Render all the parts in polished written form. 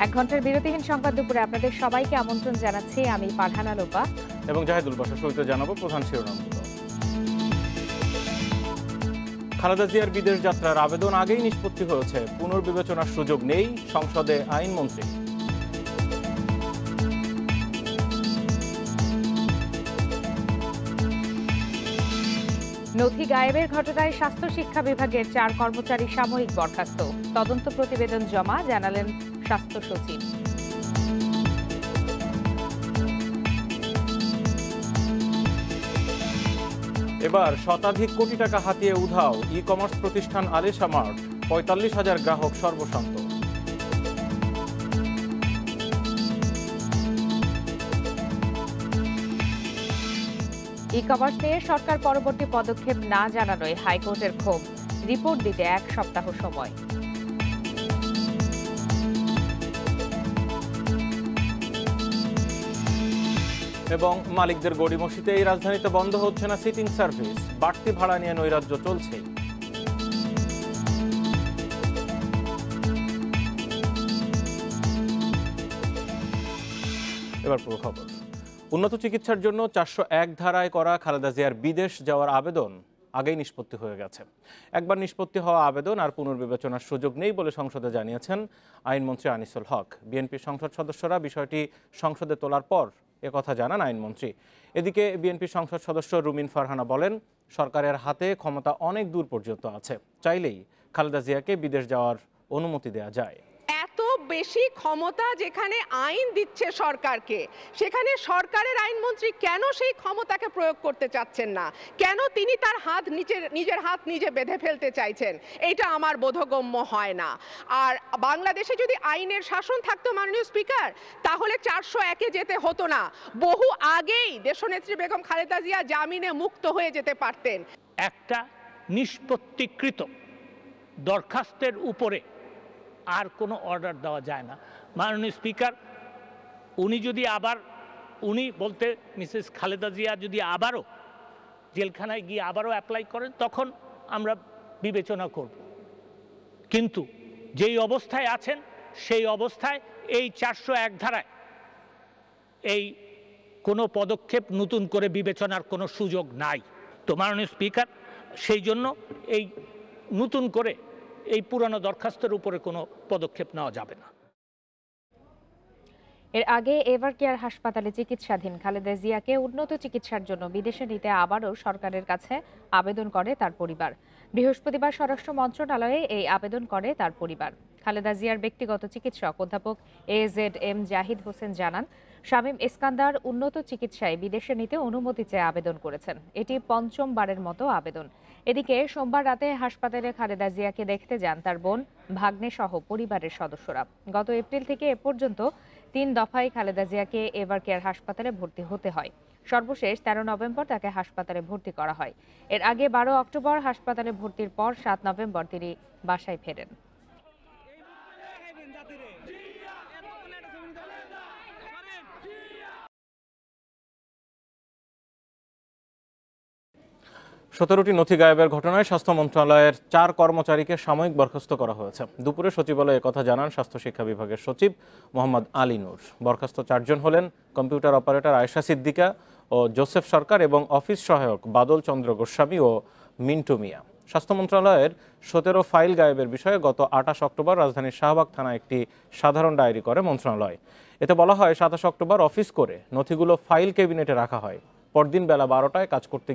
এক ঘন্টার বিরতিহীন সংবাদ দুপুরে আপনাদের সবাইকে আমন্ত্রণ জানাচ্ছি। আমি ফারহানা লোপা এবং জাহিদুল বাশার। শুরুতে জানাবো প্রধান শিরোনামগুলো। খালেদা জিয়ার বিদেশ যাত্রার আবেদন আগেই নিষ্পত্তি হয়েছে, পুনর্বিবেচনার সুযোগ নেই, সংসদে আইনমন্ত্রী। নথি গায়েবের ঘটনায় স্বাস্থ্য শিক্ষা বিভাগের 4 কর্মচারী সাময়িক বরখাস্ত, তদন্ত প্রতিবেদন জমা, জানালেন স্বাস্থ্য সচিব। এবার শতাধিক কোটি টাকা হাতিয়ে উধাও ই কমার্স প্রতিষ্ঠান আলিশা মার্ট, 45,000 গ্রাহক সর্বশান্ত। ই কমার্স নিয়ে সরকার পরবর্তী পদক্ষেপ না জানানোয় হাইকোর্টের ক্ষোভ, রিপোর্ট দিতে 1 সপ্তাহ সময়। এবং মালিকদের গড়িমসিতে এই রাজধানীতে বন্ধ হচ্ছে না সিটিং সার্ভিস, বাড়তি ভাড়া নিয়ে নৈরাজ্য চলছেই। এবার পুরো খবর। উন্নত চিকিৎসার জন্য 401 ধারায় করা খালেদা জিয়ার বিদেশ যাওয়ার আবেদন আগেই নিষ্পত্তি হয়ে গেছে। একবার নিষ্পত্তি হওয়া আবেদন আর পুনর্বিবেচনার সুযোগ নেই বলে সংসদে জানিয়েছেন আইনমন্ত্রী আনিসুল হক। বিএনপি সংসদ সদস্যরা বিষয়টি সংসদে তোলার পর একথা জানান আইনমন্ত্রী। এদিকে বিএনপি সংসদ সদস্য রুমিন ফারহানা বলেন, সরকারের হাতে ক্ষমতা অনেক দূর পর্যন্ত আছে, চাইলেই খালেদা জিয়াকে বিদেশ যাওয়ার অনুমতি দেওয়া যায়। এত বেশি ক্ষমতা যেখানে আইন দিচ্ছে সরকারকে, সেখানে সরকারের আইনমন্ত্রী কেন সেই ক্ষমতাকে প্রয়োগ করতে চাচ্ছেন না? কেন তিনি তার নিজের হাত নিজে বেঁধে ফেলতে চাইছেন? এটা আমার বোধগম্য হয় না। আর বাংলাদেশে যদি আইনের শাসন থাকতো মাননীয় স্পিকার, তাহলে 401-এ যেতে হতো না, বহু আগেই দেশনেত্রী বেগম খালেদা জিয়া জামিনে মুক্ত হয়ে যেতে পারতেন। একটা নিষ্পত্তিকৃত দরখাস্তের উপরে আর কোনো অর্ডার দেওয়া যায় না। মাননীয় স্পিকার, উনি বলতে মিসেস খালেদা জিয়া যদি আবারও জেলখানায় গিয়ে আবারও অ্যাপ্লাই করেন, তখন আমরা বিবেচনা করব। কিন্তু যেই অবস্থায় আছেন সেই অবস্থায় এই 401 ধারায় এই কোনো পদক্ষেপ নতুন করে বিবেচনার কোনো সুযোগ নাই। তো মাননীয় স্পিকার, সেই জন্য এই নতুন করে এই পুরানো দরখাস্তের উপরে কোনো পদক্ষেপ নেওয়া যাবে না। এর আগে এভার কেয়ার হাসপাতালে চিকিৎসাধীন খালেদা জিয়াকে উন্নত চিকিৎসার জন্য বিদেশে নিতে আবারও সরকারের কাছে আবেদন করে তার পরিবার। বৃহস্পতিবার স্বরাষ্ট্র মন্ত্রণালয়ে এই আবেদন করে তার পরিবার। খালেদা জিয়ার ব্যক্তিগত চিকিৎসক অধ্যাপক AZM জাহিদ হোসেন জানান, শামীম ইস্কান্দার উন্নত চিকিৎসায় বিদেশে নিতে অনুমতি চেয়ে আবেদন করেছেন। এটি 5মবারের মতো আবেদন। এদিকে সোমবার রাতে হাসপাতালে খালেদা জিয়াকে দেখতে যান তার বোন, ভাগ্নে সহ পরিবারের সদস্যরা। গত এপ্রিল থেকে এ পর্যন্ত 3 দফায় খালেদা জিয়াকে এভার কেয়ার হাসপাতালে ভর্তি হতে হয়। সর্বশেষ 13 নভেম্বর তাকে হাসপাতালে ভর্তি করা হয়। এর আগে 12 অক্টোবর হাসপাতালে ভর্তির পর 7 নভেম্বর তিনি বাসায় ফেরেন। সতেরোটি নথি গায়েবের ঘটনায় স্বাস্থ্য মন্ত্রণালয়ের 4 কর্মচারীকে সাময়িক বরখাস্ত করা হয়েছে। দুপুরে সচিবালয়ে একথা জানান স্বাস্থ্য শিক্ষা বিভাগের সচিব মোহাম্মদ আলী নূর। বরখাস্ত 4 জন হলেন কম্পিউটার অপারেটর আয়েশা সিদ্দিকা ও জোসেফ সরকার এবং অফিস সহায়ক বাদল চন্দ্র গোস্বামী ও মিন্টু মিয়া। স্বাস্থ্য মন্ত্রণালয়ের 17 ফাইল গায়েবের বিষয়ে গত 28 অক্টোবর রাজধানীর শাহবাগ থানায় একটি সাধারণ ডায়েরি করে মন্ত্রণালয়। এতে বলা হয়, 27 অক্টোবর অফিস করে নথিগুলো ফাইল ক্যাবিনেটে রাখা হয়। পরদিন বেলা 12টায় কাজ করতে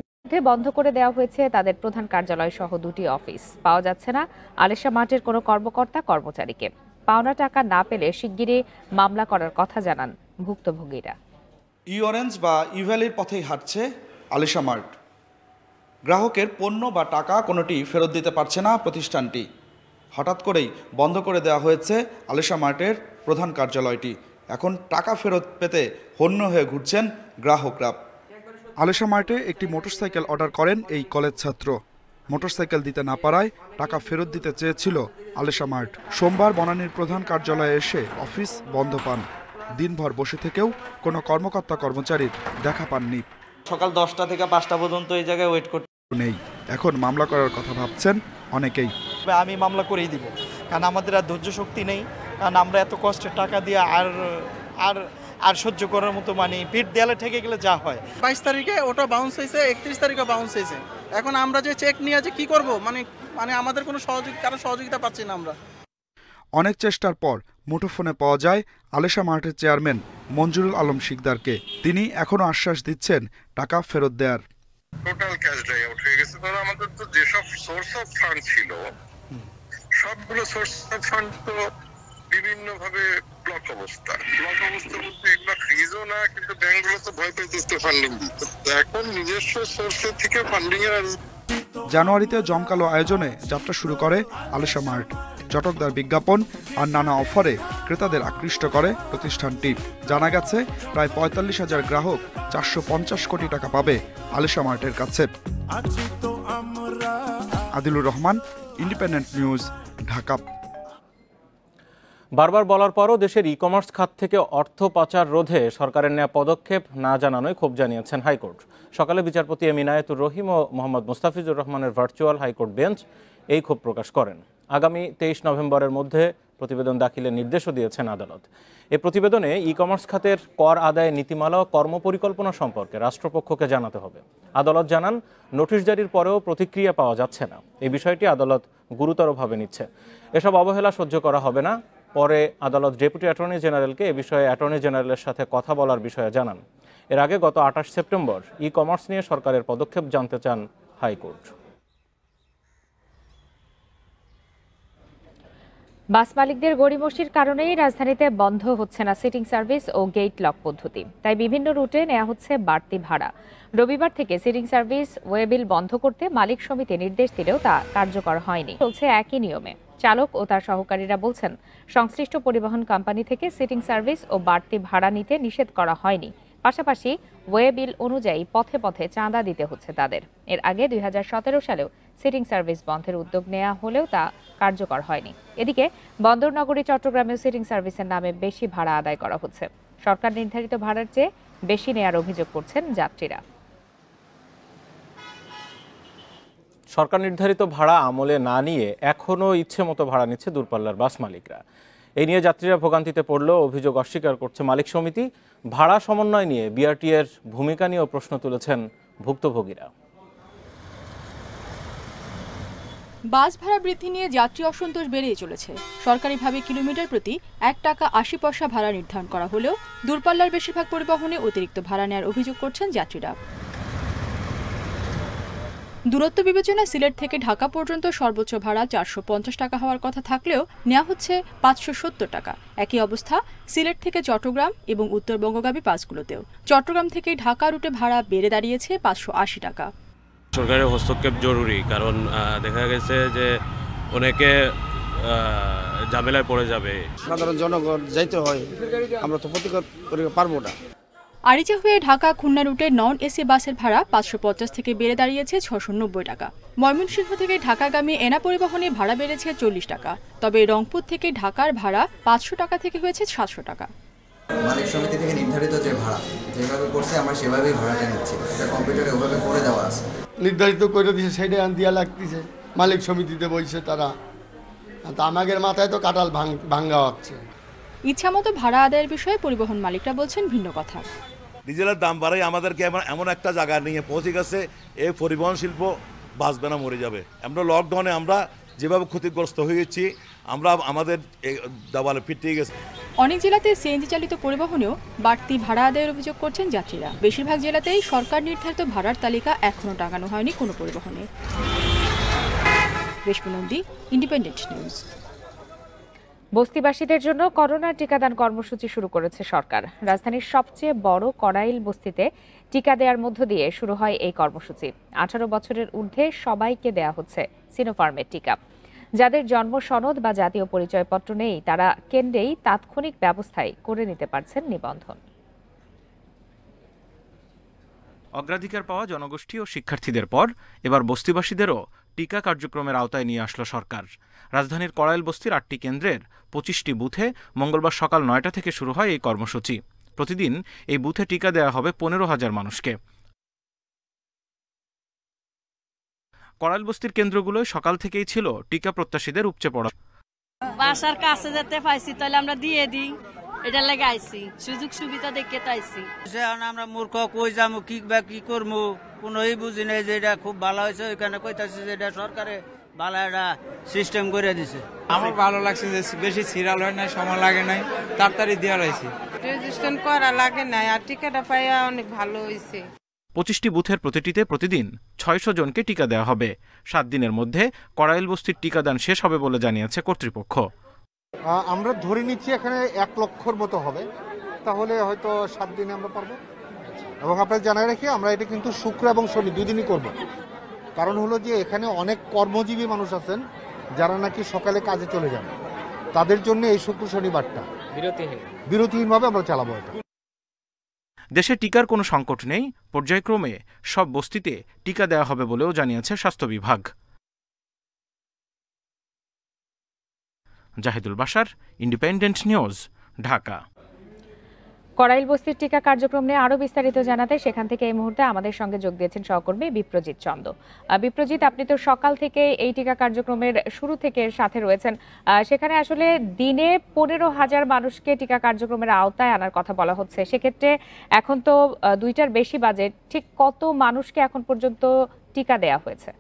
বন্ধ করে দেওয়া হয়েছে তাদের প্রধান কার্যালয় সহ 2টি অফিস। পাওয়া যাচ্ছে না আলিশা মার্টের কোনো কর্মকর্তা কর্মচারীকে। পাওনা টাকা না পেলে শিগগিরই মামলা করার কথা জানান ভুক্তভোগীরা। ই-অরেঞ্জ বা ই-ভ্যালির পথেই হাঁটছে আলিশা মার্ট। গ্রাহকের পণ্য বা টাকা কোনোটি ফেরত দিতে পারছে না প্রতিষ্ঠানটি। হঠাৎ করেই বন্ধ করে দেওয়া হয়েছে আলিশা মার্টের প্রধান কার্যালয়টি। এখন টাকা ফেরত পেতে হন্য হয়ে ঘুরছেন গ্রাহকরা। আলিশা মার্টে একটি মোটরসাইকেল অর্ডার করেন এই কলেজ ছাত্র। মোটরসাইকেল দিতে না পারায় টাকা ফেরত দিতে চেয়েছিল আলিশা মার্ট। সোমবার বনানীর প্রধান কার্যালয়ে এসে অফিস বন্ধ পান। দিনভর বসে থেকেও কোনো কর্মকর্তা কর্মচারীর দেখা পাননি। সকাল 10টা থেকে 5টা পর্যন্ত এই জায়গায় ওয়েট করতে নেই। এখন মামলা করার কথা ভাবছেন অনেকেই। আমি মামলা করেই দিব, কারণ আমাদের আর ধৈর্য শক্তি নেই, কারণ আমরা এত কষ্টের টাকা দিয়ে আর আর সহ্য করার মতো মানে পিঠ দেয়ালে ঠেকে গেলে যা হয়। 22 তারিখে ওটা বাউন্স হয়েছে, 31 তারিখে বাউন্স হয়েছে। এখন আমরা যে চেক নিয়ে যে কি করব, মানে আমাদের কোনো সহযোগিতা পাচ্ছি না আমরা। অনেক চেষ্টার পর মুঠোফোনে পাওয়া যায় আলেশা মার্টের চেয়ারম্যান মঞ্জুরুল আলম শিকদারকে। তিনি এখনো আশ্বাস দিচ্ছেন টাকা ফেরত দেওয়ার। টোটাল ক্যাশ ড্রাই আউট হয়ে গেছে, কারণ আমাদের তো যেসব সোর্স অফ ফান্ড ছিল সবগুলো সোর্স অফ ফান্ড তো বিভিন্ন ভাবে ব্লক অবস্থা বলতে এগুলো ফ্রিজও না, কিন্তু ব্যাংকগুলো তো ভয় পেয়েছে ফান্ডিং দিতে। এখন নিজস্ব সোর্সের থেকে ফান্ডিং এর জানুয়ারিতে জমকালো আয়োজনে যাত্রা শুরু করে আলেশা মার্ট। চটকদার বিজ্ঞাপন আর নানা অফারে ক্রেতাদের আকৃষ্ট করে প্রতিষ্ঠানটি। জানা গেছে প্রায় ৪৫,০০০ গ্রাহক ৪৫০ কোটি টাকা পাবে আলেশা মার্টের কাছে। Adilur Rahman, independent News, Dhaka. বারবার বলার পরও দেশের ই কমার্স খাত থেকে অর্থ পাচার রোধে সরকারের নেওয়া পদক্ষেপ না জানানোয় ক্ষোভ জানিয়েছেন হাইকোর্ট। সকালে বিচারপতি এম ইনায়েতুর রহিম ও মোহাম্মদ মুস্তাফিজুর রহমানের ভার্চুয়াল হাইকোর্ট বেঞ্চ এই ক্ষোভ প্রকাশ করেন। আগামী 23 নভেম্বরের মধ্যে প্রতিবেদন দাখিলের নির্দেশও দিয়েছেন আদালত। এই প্রতিবেদনে ই কমার্স খাতের কর আদায়ের নীতিমালা ও কর্মপরিকল্পনা সম্পর্কে রাষ্ট্রপক্ষকে জানাতে হবে। আদালত জানান, নোটিশ জারির পরেও প্রতিক্রিয়া পাওয়া যাচ্ছে না। এই বিষয়টি আদালত গুরুতরভাবে নিচ্ছে। এসব অবহেলা সহ্য করা হবে না। পরে আদালত ডেপুটি অ্যাটর্নি জেনারেলকে এ বিষয়ে অ্যাটর্নি জেনারেলের সাথে কথা বলার বিষয়ে জানান। এর আগে গত 28 সেপ্টেম্বর ই কমার্স নিয়ে সরকারের পদক্ষেপ জানতে চান হাইকোর্ট। বাস মালিকদের গড়িমসির কারণেই রাজধানীতে বন্ধ হচ্ছে না সিটিং সার্ভিস ও গেট লক পদ্ধতি। তাই বিভিন্ন রুটে নেওয়া হচ্ছে বাড়তি ভাড়া। রবিবার থেকে সিটিং সার্ভিস ওয়েবিল বন্ধ করতে মালিক সমিতি নির্দেশ দিলেও তা কার্যকর হয়নি। চলছে একই নিয়মে। চালক ও তার সহকারীরা বলছেন, সংশ্লিষ্ট পরিবহন কোম্পানি থেকে সিটিং সার্ভিস ও বাড়তি ভাড়া নিতে নিষেধ করা হয়নি। পাশাপাশি ওয়েবিল অনুযায়ী পথে পথে চাঁদা দিতে হচ্ছে তাদের। এর আগে 2017 সালেও সিটিং সার্ভিস বন্ধের উদ্যোগ নেওয়া হলেও তা কার্যকর হয়নি। এদিকে বন্দরনগরী চট্টগ্রামেও সিটিং সার্ভিসের নামে বেশি ভাড়া আদায় করা হচ্ছে। সরকার নির্ধারিত ভাড়ার চেয়ে বেশি নেয়ার অভিযোগ করছেন যাত্রীরা। সরকার নির্ধারিত ভাড়া আমলে না নিয়ে এখনও ইচ্ছে মতো ভাড়া নিচ্ছে দূরপাল্লার বাস মালিকরা। এই নিয়ে যাত্রীরা ভোগান্তিতে পড়লেও অভিযোগ অস্বীকার করছে মালিক সমিতি। ভাড়া সমন্বয় নিয়ে বিআরটি এর ভূমিকা নিয়েও প্রশ্ন তুলেছেন ভুক্তভোগীরা। বাস ভাড়া বৃদ্ধি নিয়ে যাত্রী অসন্তোষ বেড়েই চলেছে। সরকারিভাবে কিলোমিটার প্রতি 1 টাকা 80 পয়সা ভাড়া নির্ধারণ করা হলেও দূরপাল্লার বেশিরভাগ পরিবহনে অতিরিক্ত ভাড়া নেওয়ার অভিযোগ করছেন যাত্রীরা। দূরত্ব বিবেচনায় সিলেট থেকে ঢাকা পর্যন্ত সর্বোচ্চ ভাড়া 450 টাকা হওয়ার কথা থাকলেও নেওয়া হচ্ছে 570 টাকা। একই অবস্থা সিলেট থেকে চট্টগ্রাম এবং উত্তরবঙ্গগামী বাসগুলোতেও। চট্টগ্রাম থেকে ঢাকা রুটে ভাড়া বেড়ে দাঁড়িয়েছে 580 টাকা। সরকারের হস্তক্ষেপ জরুরি, কারণ দেখা গেছে যে অনেকে ঝামেলায় পড়ে যাবে। সাধারণ জনগণ যাইতে হয়, আমরা তো প্রতিকার করে পারবো না। আরিচা হয়ে ঢাকা খুলনা রুটে নন এসি বাসের ভাড়া 550 থেকে বেড়ে দাঁড়িয়েছে 690 টাকা। ময়মনসিংহ থেকে ঢাকাগামী এনা পরিবহনে ভাড়া বেড়েছে 40 টাকা। তবে রংপুর থেকে ঢাকার ভাড়া 500 টাকা থেকে হয়েছে 700 টাকা। মালিক সমিতি থেকে নির্ধারিত যে ভাড়া যেভাবে করছে আমরা সেভাবেই ভাড়াটা নিচ্ছি। এটা কম্পিউটারে ওভাবে করে দেওয়া আছে, নির্ধারিত করে দিয়েছে, সেটা দিয়া লাগতেছে। মালিক সমিতিতে বলছে তারা, আমাদের মাথায় তো কাটাল ভাঙ্গা হচ্ছে। ইচ্ছামতো ভাড়া আদায়ের বিষয়ে পরিবহন মালিকরা বলছেন ভিন্ন কথা। ডিজেলের দাম বাড়াই আমাদেরকে এমন একটা জায়গা নিয়ে পৌঁছে গেছে, এই পরিবহন শিল্প বাঁচবে না, মরে যাবে। আমরা লকডাউনে আমরা যেভাবে ক্ষতিগ্রস্ত হয়েছি, আমরা আমাদের দেওয়ালে পিটিয়ে গেছে। অনেক জেলাতে সিএনজি চালিত পরিবহনেও বাড়তি ভাড়া আদায়ের অভিযোগ করছেন যাত্রীরা। বেশিরভাগ জেলাতেই সরকার নির্ধারিত ভাড়ার তালিকা এখনও টাঙানো হয়নি কোনো পরিবহনে। রেশমি নন্দী, ইন্ডিপেন্ডেন্ট নিউজ। বস্তিবাসীদের জন্য করোনা টিকাদান কর্মসূচি শুরু করেছে সরকার। রাজধানীর সবচেয়ে বড় কড়াইল বস্তিতে টিকা দেওয়ার মধ্য দিয়ে শুরু হয় এই কর্মসূচি। 18 বছরের ঊর্ধ্বে সবাইকে দেয়া হচ্ছে সিনোফার্মের টিকা। যাদের জন্ম সনদ বা জাতীয় পরিচয়পত্র নেই তারা কেন্দ্রেই তাৎক্ষণিক ব্যবস্থায় করে নিতে পারছেন নিবন্ধন। অগ্রাধিকার পাওয়া জনগোষ্ঠী ও শিক্ষার্থীদের পর এবার বস্তিবাসীদেরও টিকা কার্যক্রমের আওতায় নিয়ে আসলো সরকার। রাজধানীর কড়াইল বস্তির 8টি কেন্দ্রের 25টি বুথে মঙ্গলবার সকাল 9টা থেকে শুরু হয় এই কর্মসূচি। প্রতিদিন এই বুথে টিকা দেওয়া হবে 15,000 মানুষকে। কড়াইল বস্তির কেন্দ্রগুলোয় সকাল থেকেই ছিল টিকা প্রত্যাশীদের উপচে পড়া। বাসার কাছে যেতে পাইছি তাহলে আমরা দিয়ে দিই, এটা লেগে আইছি, সুযোগ সুবিধা দেখে তাইছি। আমরা মূর্খ, কই যাবো কি বা কি করবো কোনোই বুঝি নাই যে এটা খুব ভালো হয়েছে। ওইখানে কইতাছে যে এটা সরকারে ভালো একটা সিস্টেম করে দিছে। আমার ভালো লাগছে যে বেশি সিরিয়াল হয় না, সময় লাগে নাই, তাড়াতাড়ি দেওয়া হয়েছে। রেজিস্ট্রেশন করা লাগে নাই, আর টিকাটা পাইয়া অনেক ভালো হয়েছে। 25টি বুথের প্রতিটিতে প্রতিদিন 600 জনকে টিকা দেওয়া হবে। 7 দিনের মধ্যে কড়াইল বস্তির টিকাদান শেষ হবে বলে জানিয়েছে কর্তৃপক্ষ। আমরা ধরে নিচ্ছি এখানে 1 লক্ষর মতো হবে, তাহলে হয়তো 7 দিনে আমরা পারবো। এবং আপনাকে জানাই রাখি, আমরা এটা কিন্তু শুক্র এবং শনি 2 দিনই করব। কারণ হলো যে এখানে অনেক কর্মজীবী মানুষ আছেন যারা নাকি সকালে কাজে চলে যান, তাদের জন্য এই শুক্র শনিবারটা বিরতিহীনভাবে আমরা চালাবো। এটা দেশে টিকার কোনো সংকট নেই, পর্যায়ক্রমে সব বস্তিতে টিকা দেওয়া হবে বলেও জানিয়েছে স্বাস্থ্য বিভাগ। Zahidul Bashar, Independent News, Dhaka. কড়াইল বস্তির টিকা কার্যক্রম নিয়ে আরো বিস্তারিত জানাতে সেখান থেকে এই মুহূর্তে আমাদের সঙ্গে যোগ দিয়েছেন সহকর্মী বিপ্রজিৎ চন্দ। বিপ্রজিৎ, আপনি তো সকাল থেকে এই টিকা কার্যক্রমের শুরু থেকে সাথে রয়েছেন, সেখানে আসলে দিনে 15,000 মানুষকে টিকা কার্যক্রমের আওতায় আনার কথা বলা হচ্ছে। সেক্ষেত্রে এখন তো 2টার বেশি বাজে, ঠিক কত মানুষকে এখন পর্যন্ত টিকা দেওয়া হয়েছে?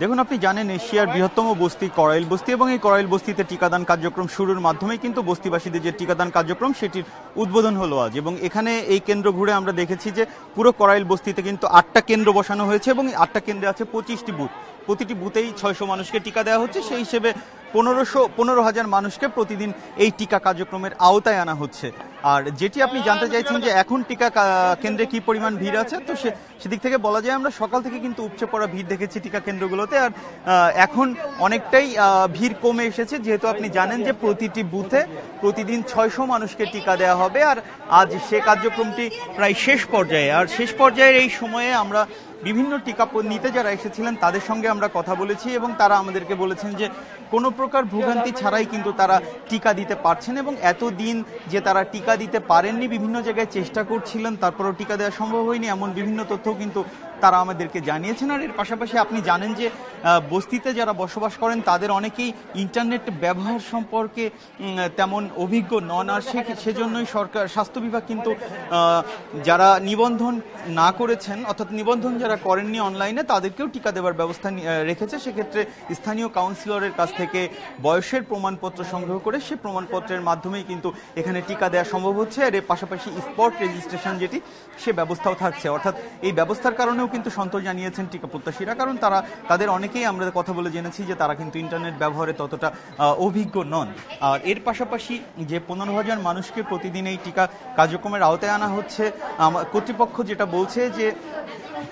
দেখুন, আপনি জানেন এশিয়ার বৃহত্তম বস্তি কড়াইল বস্তি, এবং এই কড়াইল বস্তিতে টিকাদান কার্যক্রম শুরুর মাধ্যমে কিন্তু বস্তিবাসীদের যে টিকাদান কার্যক্রম সেটির উদ্বোধন হলো আজ। এবং এখানে এই কেন্দ্র ঘুরে আমরা দেখেছি যে পুরো কড়াইল বস্তিতে কিন্তু 8টা কেন্দ্র বসানো হয়েছে এবং 8টা কেন্দ্রে আছে 25টি বুথ। প্রতিটি বুথেই 600 মানুষকে টিকা দেওয়া হচ্ছে। সেই হিসেবে 15,000 মানুষকে প্রতিদিন এই টিকা কার্যক্রমের আওতায় আনা হচ্ছে। আর যেটি আপনি জানতে চাইছেন যে এখন টিকা কেন্দ্রে কি পরিমাণ ভিড় আছে, তো সেদিক থেকে বলা যায় আমরা সকাল থেকে কিন্তু উপচে পড়া ভিড় দেখেছি টিকা কেন্দ্রগুলোতে। আর এখন অনেকটাই ভিড় কমে এসেছে, যেহেতু আপনি জানেন যে প্রতিটি বুথে প্রতিদিন 600 মানুষকে টিকা দেওয়া হবে। আর আজ সে কার্যক্রমটি প্রায় শেষ পর্যায়ে। আর শেষ পর্যায়ের এই সময়ে আমরা বিভিন্ন টিকা নিতে যারা এসেছিলেন তাদের সঙ্গে আমরা কথা বলেছি এবং তারা আমাদেরকে বলেছেন যে কোনো প্রকার ভোগান্তি ছাড়াই কিন্তু তারা টিকা দিতে পারছেন। এবং এতদিন যে তারা টিকা দিতে পারেননি, বিভিন্ন জায়গায় চেষ্টা করছিলেন তারপরেও টিকা দেওয়া সম্ভব হয়নি, এমন বিভিন্ন তথ্যও কিন্তু তারা আমাদেরকে জানিয়েছেন। আর এর পাশাপাশি আপনি জানেন যে বস্তিতে যারা বসবাস করেন তাদের অনেকেই ইন্টারনেট ব্যবহার সম্পর্কে তেমন অভিজ্ঞ নন। আর সেজন্যই সরকার স্বাস্থ্য বিভাগ কিন্তু যারা নিবন্ধন না করেছেন, অর্থাৎ নিবন্ধন যারা করেননি অনলাইনে, তাদেরকেও টিকা দেওয়ার ব্যবস্থা রেখেছে। সেক্ষেত্রে স্থানীয় কাউন্সিলরের কাছ থেকে বয়সের প্রমাণপত্র সংগ্রহ করে সে প্রমাণপত্রের মাধ্যমেই কিন্তু এখানে টিকা দেওয়া সম্ভব হচ্ছে। আর এর পাশাপাশি স্পট রেজিস্ট্রেশন যেটি, সে ব্যবস্থাও থাকছে। অর্থাৎ এই ব্যবস্থার কারণেও কিন্তু সন্তোষ জানিয়েছেন টিকা প্রত্যাশীরা, কারণ তাদের অনেকেই আমরা কথা বলে জেনেছি যে তারা কিন্তু ইন্টারনেট ব্যবহারে ততটা অভিজ্ঞ নন। আর এর পাশাপাশি যে 15,000 মানুষকে প্রতিদিন এই টিকা কার্যক্রমের আওতায় আনা হচ্ছে, কর্তৃপক্ষ যেটা বলছে যে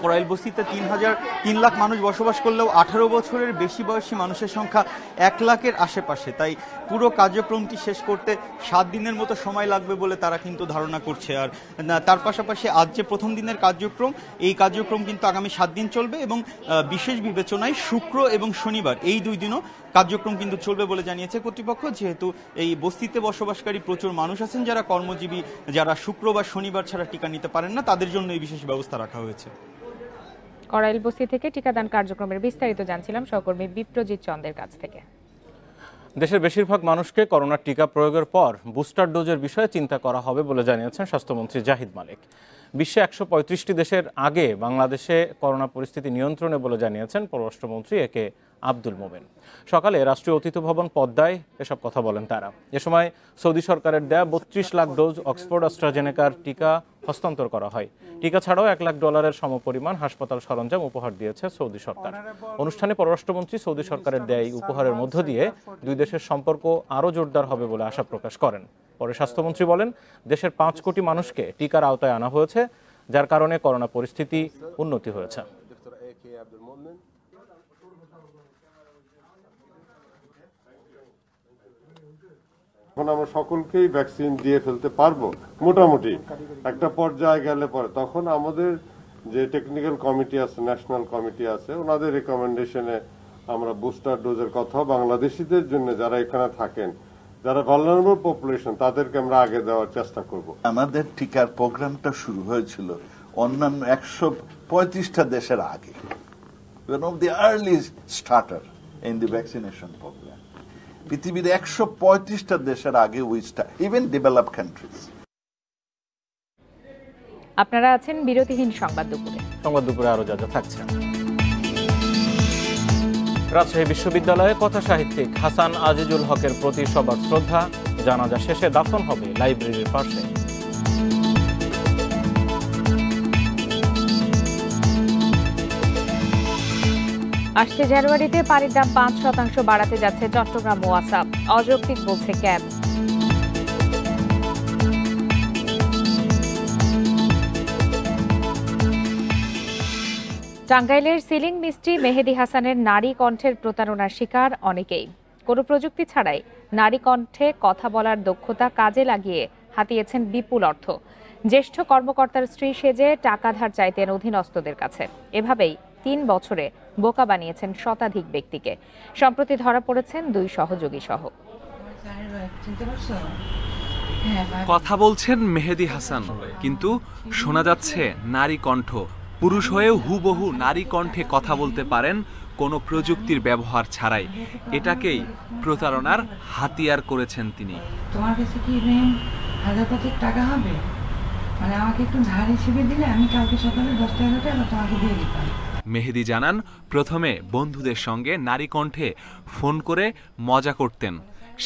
কড়াইল বস্তিতে 3 লাখ মানুষ বসবাস করলেও 18 বছরের বেশি বয়সী মানুষের সংখ্যা 1 লাখের আশেপাশে। তাই পুরো কার্যক্রমটি শেষ করতে 7 দিনের মতো সময় লাগবে বলে তারা কিন্তু ধারণা করছে। আর তার পাশাপাশি আজ যে প্রথম দিনের কার্যক্রম, এই কার্যক্রম কিন্তু আগামী 7 দিন চলবে এবং বিশেষ বিবেচনায় শুক্র এবং শনিবার এই 2 দিনও কার্যক্রম কিন্তু চলবে বলে জানিয়েছে কর্তৃপক্ষ। যেহেতু এই বস্তিতে বসবাসকারী প্রচুর মানুষ আছেন যারা কর্মজীবী, যারা শুক্র বা শনিবার ছাড়া টিকা নিতে পারেন না, তাদের জন্য এই বিশেষ ব্যবস্থা রাখা হয়েছে। কড়াইল বস্তি থেকে টিকাদান কার্যক্রমের বিস্তারিত জানছিলাম সহকর্মী বিপ্রজিৎ চন্দের কাছ থেকে। দেশের বেশিরভাগ মানুষকে করোনার টিকা প্রয়োগের পর বুস্টার ডোজের বিষয়ে চিন্তা করা হবে বলে জানিয়েছেন স্বাস্থ্যমন্ত্রী জাহিদ মালিক। বিশ্বে 135টি দেশের আগে বাংলাদেশে করোনা পরিস্থিতি নিয়ন্ত্রণে বলে জানিয়েছেন পররাষ্ট্রমন্ত্রী একে আব্দুল মোমেন। সকালে রাষ্ট্রীয় অতিথি ভবন পদ্মায় এসব কথা বলেন তারা। এ সময় সৌদি সরকারের দেয়া 32 লাখ ডোজ অক্সফোর্ড অ্যাস্ট্রাজেনেকার টিকা হস্তান্তর করা হয়। টিকা ছাড়াও $1 লাখ সমপরিমাণ হাসপাতাল সরঞ্জাম উপহার দিয়েছে সৌদি সরকার। অনুষ্ঠানে পররাষ্ট্রমন্ত্রী সৌদি সরকারের দেয়া এই উপহারের মধ্য দিয়ে 2 দেশের সম্পর্ক আরও জোরদার হবে বলে আশা প্রকাশ করেন। পরে স্বাস্থ্যমন্ত্রী বলেন, দেশের 5 কোটি মানুষকে টিকার আওতায় আনা হয়েছে, যার কারণে করোনা পরিস্থিতি উন্নতি হয়েছে। এখন আমরা সকলকেই ভ্যাকসিন দিয়ে ফেলতে পারবো মোটামুটি একটা পর্যায়ে গেলে পরে, তখন আমাদের যে টেকনিক্যাল কমিটি আছে, ন্যাশনাল কমিটি আছে, ওনাদের রিকমেন্ডেশনে আমরা বুস্টার ডোজের কথা বাংলাদেশিদের জন্য যারা এখানে থাকেন, যারা ভালনারেবল পপুলেশন, তাদেরকে আমরা আগে দেওয়ার চেষ্টা করব। আমাদের টিকার প্রোগ্রামটা শুরু হয়েছিল অন্যান্য 135টা দেশের আগে, one of the early starter in the vaccination program. পৃথিবীর 135টা দেশের আগে ইভেন ডেভেলপড কান্ট্রিজ। আপনারা আছেন বিরতিহীন সংবাদ দুপুরে। সংবাদ দুপুরে আরো যা যা থাকছে। রাজশাহী বিশ্ববিদ্যালয়ে কথা সাহিত্যিক হাসান আজিজুল হকের প্রতি সবার শ্রদ্ধা, জানাজা শেষে দাফন হবে লাইব্রেরির পাশে। আসছে জানুয়ারিতে পানির দাম 5% বাড়াতে যাচ্ছে চট্টগ্রাম ওয়াসা, অযৌক্তিক বলছে ক্যাব। টাঙ্গাইলের সিলিং মিস্ত্রি মেহেদী হাসানের নারী কণ্ঠের প্রতারণার শিকার অনেকেই। কোনো প্রযুক্তি ছাড়াই নারী কণ্ঠে কথা বলার দক্ষতা কাজে লাগিয়ে হাতিয়েছেন বিপুল অর্থ। জ্যেষ্ঠ কর্মকর্তার স্ত্রী সেজে টাকা ধার চাইতেন অধীনস্থদের কাছে। এভাবেই 3 বছরে বোকা বানিয়েছেন শতাধিক ব্যক্তিকে। সম্প্রতি ধরা পড়েছেন 2 সহযোগী সহ। কথা বলছেন মেহেদী হাসান, কিন্তু শোনা যাচ্ছে নারী কণ্ঠ। পুরুষ হয়েও হুবহু নারী কণ্ঠে কথা বলতে পারেন কোনো প্রযুক্তির ব্যবহার ছাড়াই। এটাকেই প্রতারণার হাতিয়ার করেছেন তিনি। তোমার কাছে কি ঋণ 1000 টাকা হবে, মানে আমাকে একটু ধার হিসেবে দিলে আমি কালকে সকালে 10,000 টাকা তোমাকে দিয়ে দিতাম। মেহেদী জানান, প্রথমে বন্ধুদের সঙ্গে নারী কণ্ঠে ফোন করে মজা করতেন।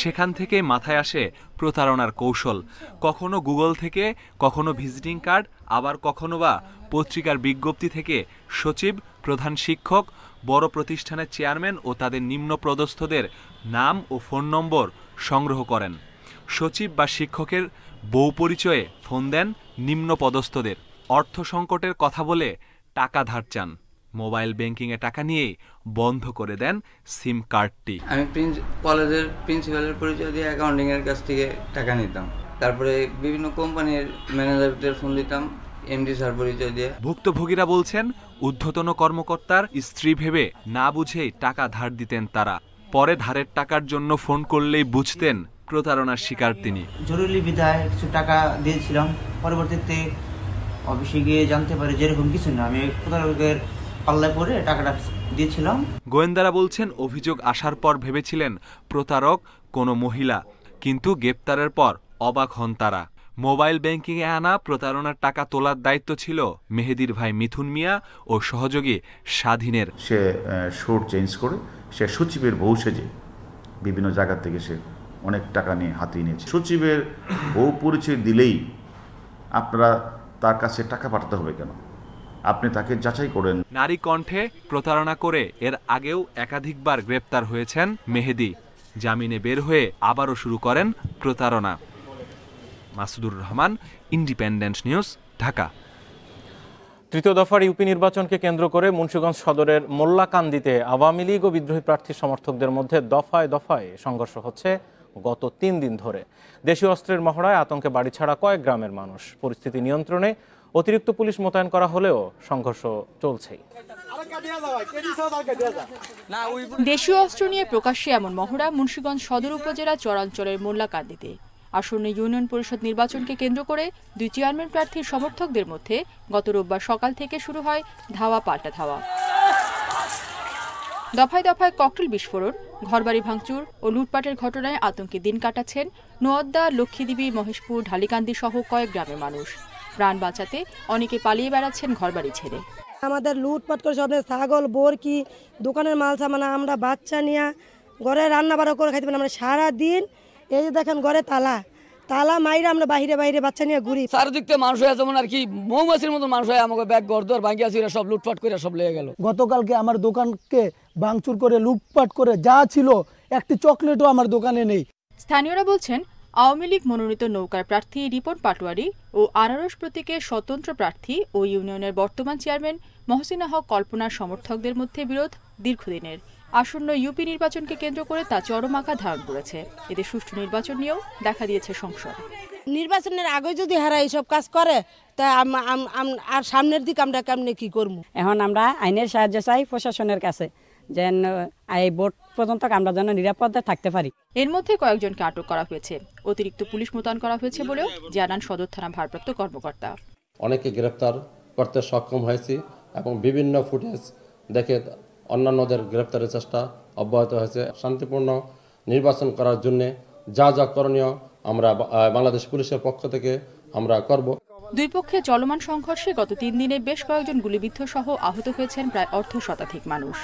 সেখান থেকে মাথায় আসে প্রতারণার কৌশল। কখনো গুগল থেকে, কখনো ভিজিটিং কার্ড, আবার কখনো বা পত্রিকার বিজ্ঞপ্তি থেকে সচিব, প্রধান শিক্ষক, বড় প্রতিষ্ঠানের চেয়ারম্যান ও তাদের নিম্নপদস্থদের নাম ও ফোন নম্বর সংগ্রহ করেন। সচিব বা শিক্ষকের বউ পরিচয়ে ফোন দেন নিম্নপদস্থদের। অর্থ সংকটের কথা বলে টাকা ধার চান। মোবাইল ব্যাংকিংয়ে টাকা নিয়েই বন্ধ করে দেন সিম কার্ডটি। আমি কলেজের প্রিন্সিপালের পরিচয় দিয়ে অ্যাকাউন্টিংয়ের কাছ থেকে টাকা নিতাম। তারপরে বিভিন্ন কোম্পানির ম্যানেজারদের ফোন দিতাম এমডি স্যার পরিচয় দিয়ে। ভুক্তভোগীরা বলছেন, ঊর্ধ্বতন কর্মকর্তার স্ত্রী ভেবে না বুঝেই টাকা ধার দিতেন তারা। পরে ধারের টাকার জন্য ফোন করলেই বুঝতেন প্রতারণার শিকার তিনি। জরুরি বিধায় কিছু টাকা দিয়েছিলাম, পরবর্তীতে অফিসে গিয়ে জানতে পারি যেরকম কিছু না, আমি প্রতারকের পাল্লায় পড়ে টাকাটা দিয়েছিলাম। গোয়েন্দারা বলছেন, অভিযোগ আসার পর ভেবেছিলেন প্রতারক কোনো মহিলা, কিন্তু গ্রেপ্তারের পর অবাক হন তারা। মোবাইল ব্যাংকিংয়ে আনা প্রতারণার টাকা তোলার দায়িত্ব ছিল মেহেদীর ভাই মিথুন মিয়া ও সহযোগী স্বাধীনের। সে শোট চেঞ্জ করে সে সচিবের বউ সেজে বিভিন্ন জায়গা থেকে সে অনেক টাকা নিয়ে হাতিয়ে নিয়েছে। সচিবের বউ পরিচয় দিলেই আপনারা তার কাছে টাকা পাঠাতে হবে কেন? আপনি তাকে যাচাই করেন। নারী কণ্ঠে প্রতারণা করে এর আগেও একাধিকবার গ্রেপ্তার হয়েছেন মেহেদী। জামিনে বের হয়ে আবারও শুরু করেন প্রতারণা। Masudur Rahman, independent News, Dhaka. তৃতীয় দফার ইউপি নির্বাচনকে কেন্দ্র করে মুন্সিগঞ্জ সদরের মোল্লাকান্দিতে আওয়ামী লীগ ও বিদ্রোহী প্রার্থী সমর্থকদের মধ্যে দফায় দফায় সংঘর্ষ হচ্ছে গত 3 দিন ধরে। দেশীয় অস্ত্রের মহড়ায় আতঙ্কে বাড়িছাড়া কয়েক গ্রামের মানুষ। পরিস্থিতি নিয়ন্ত্রণে অতিরিক্ত পুলিশ মোতায়েন করা হলেও সংঘর্ষ চলছেই। দেশীয় অস্ত্র নিয়ে প্রকাশ্যে এমন মহড়া মুন্সিগঞ্জ সদর উপজেলা চরাঞ্চলের মোল্লাকান্দিতে। আসন্ন ইউনিয়ন পরিষদ নির্বাচনকে কেন্দ্র করে 2 চেয়ারম্যান প্রার্থীর সমর্থকদের মধ্যে গত রোববার সকাল থেকে শুরু হয় ধাওয়া পাল্টা ধাওয়া। দফায় দফায় ককটেল বিস্ফোরণ, ঘরবাড়ি ভাঙচুর ও লুটপাটের ঘটনায় আতঙ্কে দিন কাটাচ্ছেন নোয়াদ্দা, লক্ষ্মীদেবী, মহেশপুর, ঢালিকান্দি সহ কয়েক গ্রামের মানুষ। প্রাণ বাঁচাতে অনেকে পালিয়ে বেড়াচ্ছেন ঘরবাড়ি ছেড়ে। আমাদের লুটপাট করে সব ছাগল, বোরকি, দোকানের মাল সামান, আমরা বাচ্চা নিয়ে ঘরে রান্না বাড়া করে খাইতে পারি। আমরা সারাদিন এই যে দেখেন ঘরে তালা মাইরে আমরা বাইরে বাইরে বাচ্চা নিয়ে ঘুরি। চারদিক থেকে মানুষ হয়ে যেমন আর কি মৌমাছির মতো মানুষ হয় আমাকে ব্যাগ গড়দর ভাঙিয়া ছিল, সব লুটপাট করে সব লেগে গেল। গতকালকে আমার দোকানকে ভাঙচুর করে লুটপাট করে যা ছিল একটি চকলেটও আমার দোকানে নেই। স্থানীয়রা বলছেন, আওয়ামী লীগ মনোনীত নৌকার প্রার্থী রিপন পাটোয়ারি ও আনারস প্রতীকের স্বতন্ত্র প্রার্থী ও ইউনিয়নের বর্তমান চেয়ারম্যান মহসিনা হক কল্পনার সমর্থকদের মধ্যে বিরোধ দীর্ঘদিনের। আসন্ন ইউপি নির্বাচনকে কেন্দ্র করে তা চরম আকার ধারণ করেছে। এতে সুষ্ঠু নির্বাচন নিয়েও দেখা দিয়েছে সংশয়। নির্বাচনের আগে যদি হারা এইসব কাজ করে তা আর সামনের দিক আমরা কেমনে কি করবো? এখন আমরা আইনের সাহায্য চাই প্রশাসনের কাছে, যেন এই ভোট পর্যন্ত আমরা যেন নিরাপদে থাকতে পারি। এর মধ্যে কয়েকজনকে আটক করা হয়েছে। অতিরিক্ত পুলিশ মোতায়েন করা হয়েছে বলেও জানান সদর থানা ভারপ্রাপ্ত কর্মকর্তা। অনেকে গ্রেফতার করতে সক্ষম হয়েছি এবং বিভিন্ন ফুটেজ দেখে অন্যান্যদের গ্রেপ্তারের চেষ্টা অব্যাহত হয়েছে। শান্তিপূর্ণ নির্বাচন করার জন্য যা যা করণীয় আমরা বাংলাদেশ পুলিশের পক্ষ থেকে আমরা করব। দুই পক্ষে চলমান সংঘর্ষে গত 3 দিনে বেশ কয়েকজন গুলিবিদ্ধ সহ আহত হয়েছেন প্রায় অর্ধশতাধিক মানুষ।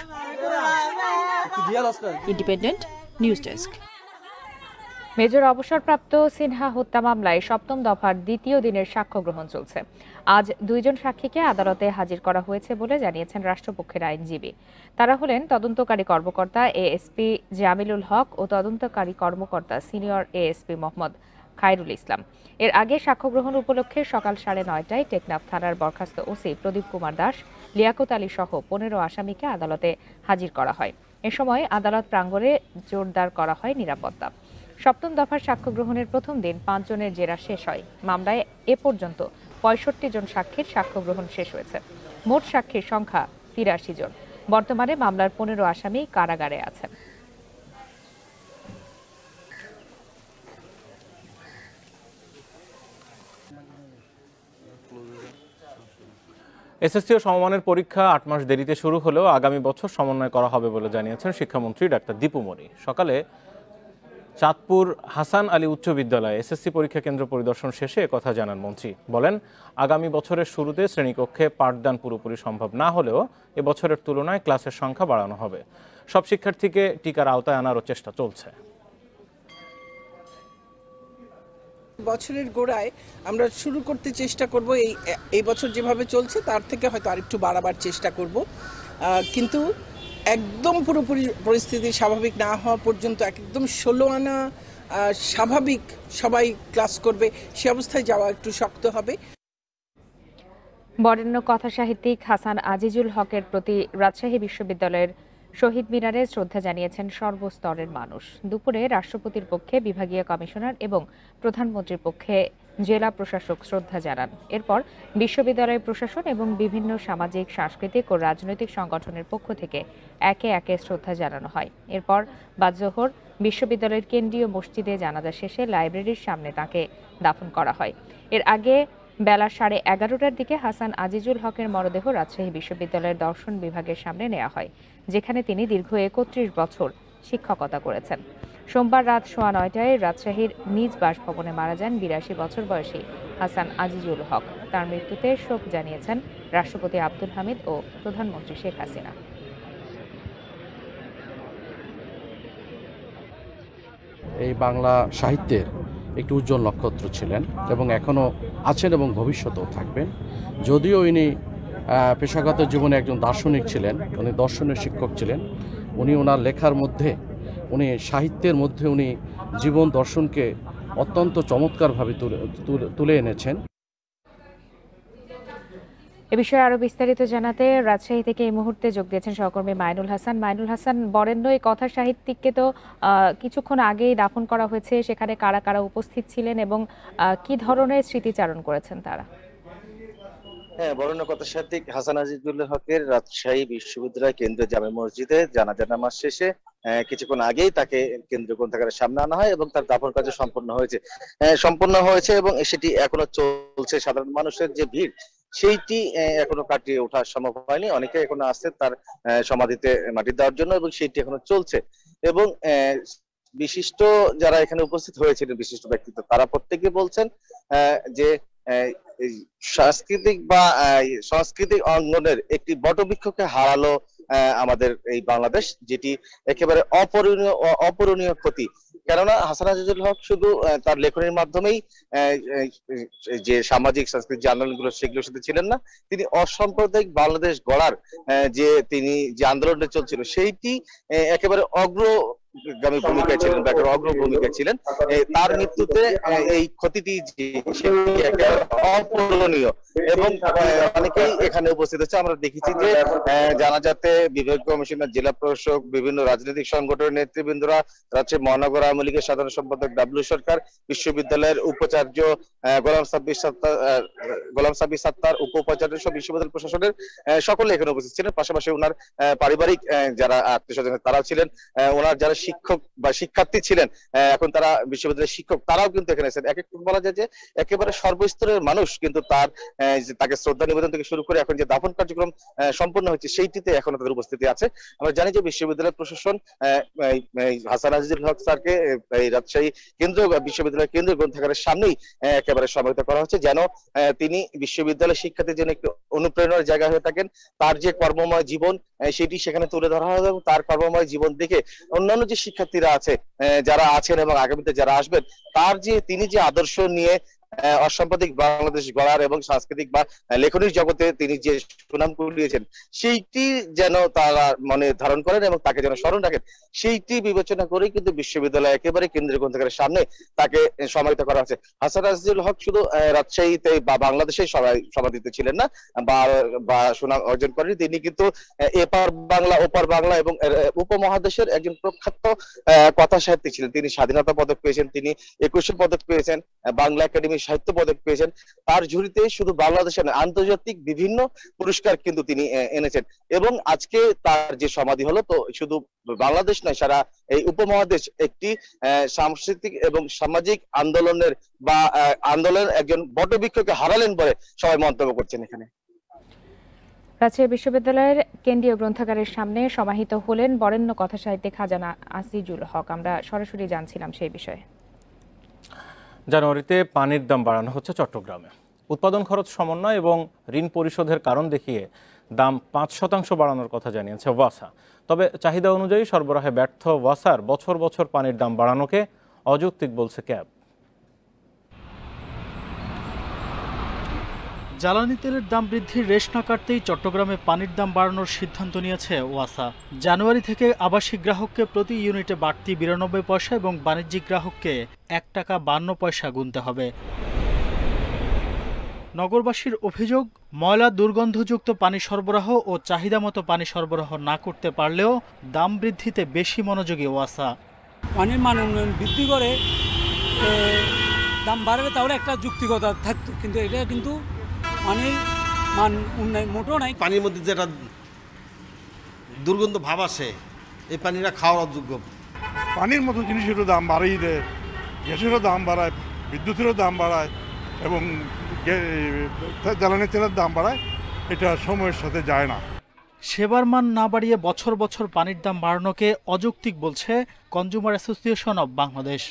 Independent news desk. মেজর অবসরপ্রাপ্ত সিনহা হত্যা মামলায় 7ম দফার দ্বিতীয় দিনের সাক্ষ্য গ্রহণ চলছে। আজ 2 জন সাক্ষীকে আদালতে হাজির করা হয়েছে বলে জানিয়েছেন রাষ্ট্রপক্ষের আইনজীবী। তারা হলেন তদন্তকারী কর্মকর্তা এএসপি জামিলুল হক ও তদন্তকারী কর্মকর্তা সিনিয়র এএসপি মোহাম্মদ খায়রুল ইসলাম। এর আগে সাক্ষ্য গ্রহণ উপলক্ষে সকাল 9:30টায় টেকনাফ থানার বরখাস্ত ওসি প্রদীপ কুমার দাস, লিয়াকত আলী সহ 15 আসামিকে আদালতে হাজির করা হয়। এ সময় আদালত প্রাঙ্গণে জোরদার করা হয় নিরাপত্তা। 7ম দফার সাক্ষ্য গ্রহণের প্রথম দিন 5 জনের জেরা শেষ হয়। মামলায় এ পর্যন্ত 65 জন সাক্ষীর সাক্ষ্য গ্রহণ শেষ হয়েছে। মোট সাক্ষীর সংখ্যা 83 জন। বর্তমানে মামলার 15 আসামি কারাগারে আছেন। এসএসসি ও সমমানের পরীক্ষা 8 মাস দেরিতে শুরু হলেও আগামী বছর সমন্বয় করা হবে বলে জানিয়েছেন শিক্ষামন্ত্রী ডাক্তার দীপু মনি। সকালে চাঁদপুর হাসান আলী উচ্চ বিদ্যালয়ে এসএসসি পরীক্ষা কেন্দ্র পরিদর্শন শেষে একথা জানান মন্ত্রী। বলেন, আগামী বছরের শুরুতে শ্রেণীকক্ষে পাঠদান পুরোপুরি সম্ভব না হলেও এবছরের তুলনায় ক্লাসের সংখ্যা বাড়ানো হবে। সব শিক্ষার্থীকে টিকার আওতায় আনারও চেষ্টা চলছে। বছরের গোড়ায় আমরা শুরু করতে চেষ্টা করব, এই বছর যেভাবে চলছে তার থেকে হয়তো আরেকটু বাড়াবার চেষ্টা করব, কিন্তু একদম পুরোপুরি পরিস্থিতি স্বাভাবিক না হওয়া পর্যন্ত একদম 16 আনা স্বাভাবিক সবাই ক্লাস করবে সে অবস্থায় যাওয়া একটু শক্ত হবে। বরেণ্য কথা সাহিত্যিক হাসান আজিজুল হকের প্রতি রাজশাহী বিশ্ববিদ্যালয়ের শহীদ মিনারে শ্রদ্ধা জানিয়েছেন সর্বস্তরের মানুষ। দুপুরে রাষ্ট্রপতির পক্ষে বিভাগীয় কমিশনার এবং প্রধানমন্ত্রীর পক্ষে জেলা প্রশাসক শ্রদ্ধা জানান। এরপর বিশ্ববিদ্যালয় প্রশাসন এবং বিভিন্ন সামাজিক, সাংস্কৃতিক ও রাজনৈতিক সংগঠনের পক্ষ থেকে একে একে শ্রদ্ধা জানানো হয়। এরপর বাদ-জোহর বিশ্ববিদ্যালয়ের কেন্দ্রীয় মসজিদে জানাজা শেষে লাইব্রেরির সামনে তাকে দাফন করা হয়। এর আগে বেলা 11:30টার দিকে হাসান আজিজুল হকের মরদেহ রাজশাহী বিশ্ববিদ্যালয়ের দর্শন বিভাগের সামনে নেওয়া হয়, যেখানে তিনি দীর্ঘ 31 বছর শিক্ষকতা করেছেন। সোমবার রাত 9:15টায় রাজশাহীর নিজ বাসভবনে মারা যান 82 বছর বয়সী হাসান আজিজুল হক। তার মৃত্যুতে শোক জানিয়েছেন রাষ্ট্রপতি আব্দুল হামিদ ও প্রধানমন্ত্রী শেখ হাসিনা। এই বাংলা সাহিত্যের একটি উজ্জ্বল নক্ষত্র ছিলেন এবং এখনও আছেন এবং ভবিষ্যতেও থাকবেন। যদিও ইনি পেশাগত জীবনে একজন দার্শনিক ছিলেন, উনি দর্শনের শিক্ষক ছিলেন, উনি ওনার লেখার মধ্যে, উনি সাহিত্যের মধ্যে উনি জীবন দর্শনকে অত্যন্ত চমৎকারভাবে তুলে এনেছেন। এ বিষয়ে আরো বিস্তারিত জানাতে রাজশাহী থেকে এই মুহূর্তে যোগ দিয়েছেন সহকর্মী মাইনুল হাসান। মাইনুল হাসান, বরেণ্য এই কথা সাহিত্যিককে তো কিছুক্ষণ আগেই দাফন করা হয়েছে, সেখানে কারা কারা উপস্থিত ছিলেন এবং কি ধরনের স্মৃতিচারণ করেছেন তারা? হ্যাঁ, বরেণ্য কথা সাহিত্যিক হাসান আজিজুল হকের রাজশাহী বিশ্ববিদ্যালয় কেন্দ্রীয় জামে মসজিদে জানাজা নামাজ শেষে কিছুক্ষণ আগেই তাকে কেন্দ্রীয় গ্রন্থাগারের সামনে আনা হয় এবং তার দাফন কার্য সম্পন্ন হয়েছে এবং সেটি এখনো চলছে। সাধারণ মানুষের যে ভিড় সেইটি এখনো কাটিয়ে ওঠা সম্ভব হয়নি। অনেকে এখনো আসছে তার সমাধিতে মাটি দেওয়ার জন্য এবং সেইটি এখনো চলছে। এবং বিশিষ্ট যারা এখানে উপস্থিত হয়েছিলেন, বিশিষ্ট ব্যক্তিত্ব, তারা প্রত্যেকে বলছেন যে সাংস্কৃতিক অঙ্গনের একটি বটবৃক্ষকে হারালো আমাদের এই বাংলাদেশ, যেটি একেবারে অপূরণীয় ক্ষতি। কেননা হাসান আজিজুল হক শুধু তার লেখনের মাধ্যমেই যে সামাজিক সাংস্কৃতিক আন্দোলনগুলো সেগুলোর সাথে ছিলেন না, তিনি অসাম্প্রদায়িক বাংলাদেশ গড়ার তিনি যে আন্দোলনটা চলছিল সেইটি একেবারে অগ্রগামী ভূমিকায় ছিলেন বা অগ্র ভূমিকায় ছিলেন। তার মৃত্যুতে এই ক্ষতিটি একেবারে অপূরণীয় এবং অনেকেই এখানে উপস্থিত হচ্ছে। আমরা দেখেছি যে জানাজাতে বিভাগীয় কমিশনার, জেলা প্রশাসক, বিভিন্ন রাজনৈতিক সংগঠনের নেতৃবৃন্দরা, রাজশাহী মহানগর আওয়ামী লীগের সাধারণ সম্পাদক ডাব্লিউ সরকার, বিশ্ববিদ্যালয়ের উপাচার্য গোলাম সাব্বির সাত্তার, উপ উপাচার্য সহ বিশ্ববিদ্যালয় প্রশাসনের সকলে এখানে উপস্থিত ছিলেন। পাশাপাশি ওনার পারিবারিক যারা আত্মীয় স্বজন তারাও ছিলেন। ওনার যারা শিক্ষক বা শিক্ষার্থী ছিলেন, এখন তারা বিশ্ববিদ্যালয়ের শিক্ষক, তারাও কিন্তু এখানে এসেছেন। এক বলা যায় যে একেবারে সর্বস্তরের মানুষ কিন্তু তাকে শ্রদ্ধা নিবেদন থেকে শুরু করে এখন যে দাফন কার্যক্রম সম্পন্ন হচ্ছে সেইটিতে এখনো তাদের উপস্থিতি আছে। আমরা জানি যে বিশ্ববিদ্যালয় প্রশাসন হাসান আজিজুল হক স্যারকে এই রাজশাহী বিশ্ববিদ্যালয়ের কেন্দ্রীয় গ্রন্থাগারের সামনেই একেবারে সমাহিত করা হচ্ছে, যেন তিনি বিশ্ববিদ্যালয়ের শিক্ষার্থীর জন্য একটি অনুপ্রেরণার জায়গা হয়ে থাকেন। তার যে কর্মময় জীবন সেটি সেখানে তুলে ধরা হবে এবং তার কর্মময় জীবন দেখে অন্যান্য যে শিক্ষার্থীরা আছে, যারা আছেন এবং আগামীতে যারা আসবেন, তিনি যে আদর্শ নিয়ে অসাম্প্রদায়িক বাংলাদেশ গড়ার এবং সাংস্কৃতিক বা লেখনীর জগতে তিনি যে সুনাম কুড়িয়েছেন সেইটি যেন তারা মনে ধারণ করেন এবং তাকে যেন স্মরণ রাখেন, সেইটি বিবেচনা করেই কিন্তু বিশ্ববিদ্যালয় একেবারে কেন্দ্রীয় গ্রন্থাগারের সামনে তাকে সমাহিত করা হচ্ছে। হাসান আজিজুল হক শুধু রাজশাহীতে বা বাংলাদেশে সমাধিত ছিলেন না বা সুনাম অর্জন করেন, তিনি কিন্তু এপার বাংলা ওপার বাংলা এবং উপমহাদেশের একজন প্রখ্যাত কথা সাহিত্যিক ছিলেন। তিনি স্বাধীনতা পদক পেয়েছেন, তিনি 21 পদক পেয়েছেন, বাংলা একাডেমি সাহিত্য পদক পেয়েছেন। তার ঝুড়িতে শুধু বাংলাদেশে নয়, আন্তর্জাতিক বিভিন্ন পুরস্কার কিন্তু তিনি এনেছেন। এবং আজকে তার যে সমাধি হলো, তো শুধু বাংলাদেশ নয়, সারা এই উপমহাদেশ একটি সাংস্কৃতিক এবং সামাজিক আন্দোলনের একজন বটবৃক্ষকে হারালেন বলে সবাই মন্তব্য করছেন। এখানে রাজশাহী বিশ্ববিদ্যালয়ের কেন্দ্রীয় গ্রন্থাগারের সামনে সমাহিত হলেন বরেণ্য কথা সাহিত্যিক হাসান আজিজুল হক। আমরা সরাসরি জানছিলাম সেই বিষয়ে। জানুয়ারিতে পানির দাম বাড়ানো হচ্ছে চট্টগ্রামে। উৎপাদন খরচ সমন্বয় এবং ঋণ পরিশোধের কারণ দেখিয়ে দাম 5% বাড়ানোর কথা জানিয়েছে ওয়াসা। তবে চাহিদা অনুযায়ী সরবরাহে ব্যর্থ ওয়াসার বছর বছর পানির দাম বাড়ানোকে অযৌক্তিক বলছে ক্যাব। জ্বালানি তেলের দাম বৃদ্ধির রেশ না কাটতেই চট্টগ্রামে পানির দাম বাড়ানোর সিদ্ধান্ত নিয়েছে ওয়াসা। জানুয়ারি থেকে আবাসিক গ্রাহককে প্রতি ইউনিটে বাড়তি 92 পয়সা এবং বাণিজ্যিক গ্রাহককে 1 টাকা 52 পয়সা গুনতে হবে। নগরবাসীর অভিযোগ, ময়লা দুর্গন্ধযুক্ত পানি সরবরাহ ও চাহিদা মতো পানি সরবরাহ না করতে পারলেও দাম বৃদ্ধিতে বেশি মনোযোগী ওয়াসা। পানির মান উন্নয়ন বৃদ্ধি করে দাম বাড়ালে তাহলে একটা যুক্তিকতা থাকতো, কিন্তু এটা কিন্তু পানির মান উন্নয়ন মোটেও নাই। পানির মধ্যে যেটা দুর্গন্ধ ভাব আসে, এই পানিটা খাওয়ার অযোগ্য। পানির মতো জিনিসেরও দাম বাড়িয়ে দেয়, গ্যাসেরও দাম বাড়ায়, বিদ্যুতেরও দাম বাড়ায় এবং জ্বালানি তেলের দাম বাড়ায়, এটা সময়ের সাথে যায় না। সেবার মান না বাড়িয়ে বছর বছর পানির দাম বাড়ানোকে অযৌক্তিক বলছে কনজিউমার অ্যাসোসিয়েশন অব বাংলাদেশ।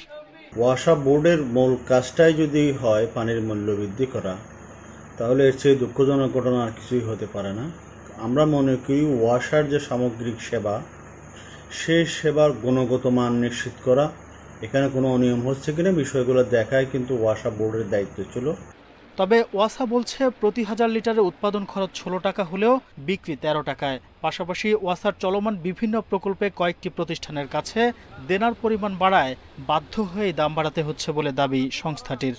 ওয়াসা বোর্ডের মূল কাজটাই যদি হয় পানির মূল্য বৃদ্ধি করা, তাহলে এর চেয়ে দুঃখজনক ঘটনা আর কিছুই হতে পারে না। আমরা মনে করি ওয়াসার যে সামগ্রিক সেবা, সেই সেবার গুণগত মান নিশ্চিত করা, এখানে কোনো অনিয়ম হচ্ছে কিনা বিষয়গুলো দেখাই কিন্তু ওয়াসা বোর্ডের দায়িত্ব ছিল। তবে ওয়াসা বলছে প্রতি 1000 লিটারে উৎপাদন খরচ 16 টাকা হলেও বিক্রি 13 টাকায়। পাশাপাশি ওয়াসার চলমান বিভিন্ন প্রকল্পে কয়েকটি প্রতিষ্ঠানের কাছে দেনার পরিমাণ বাড়ায় বাধ্য হয়ে দাম বাড়াতে হচ্ছে বলে দাবি সংস্থাটির।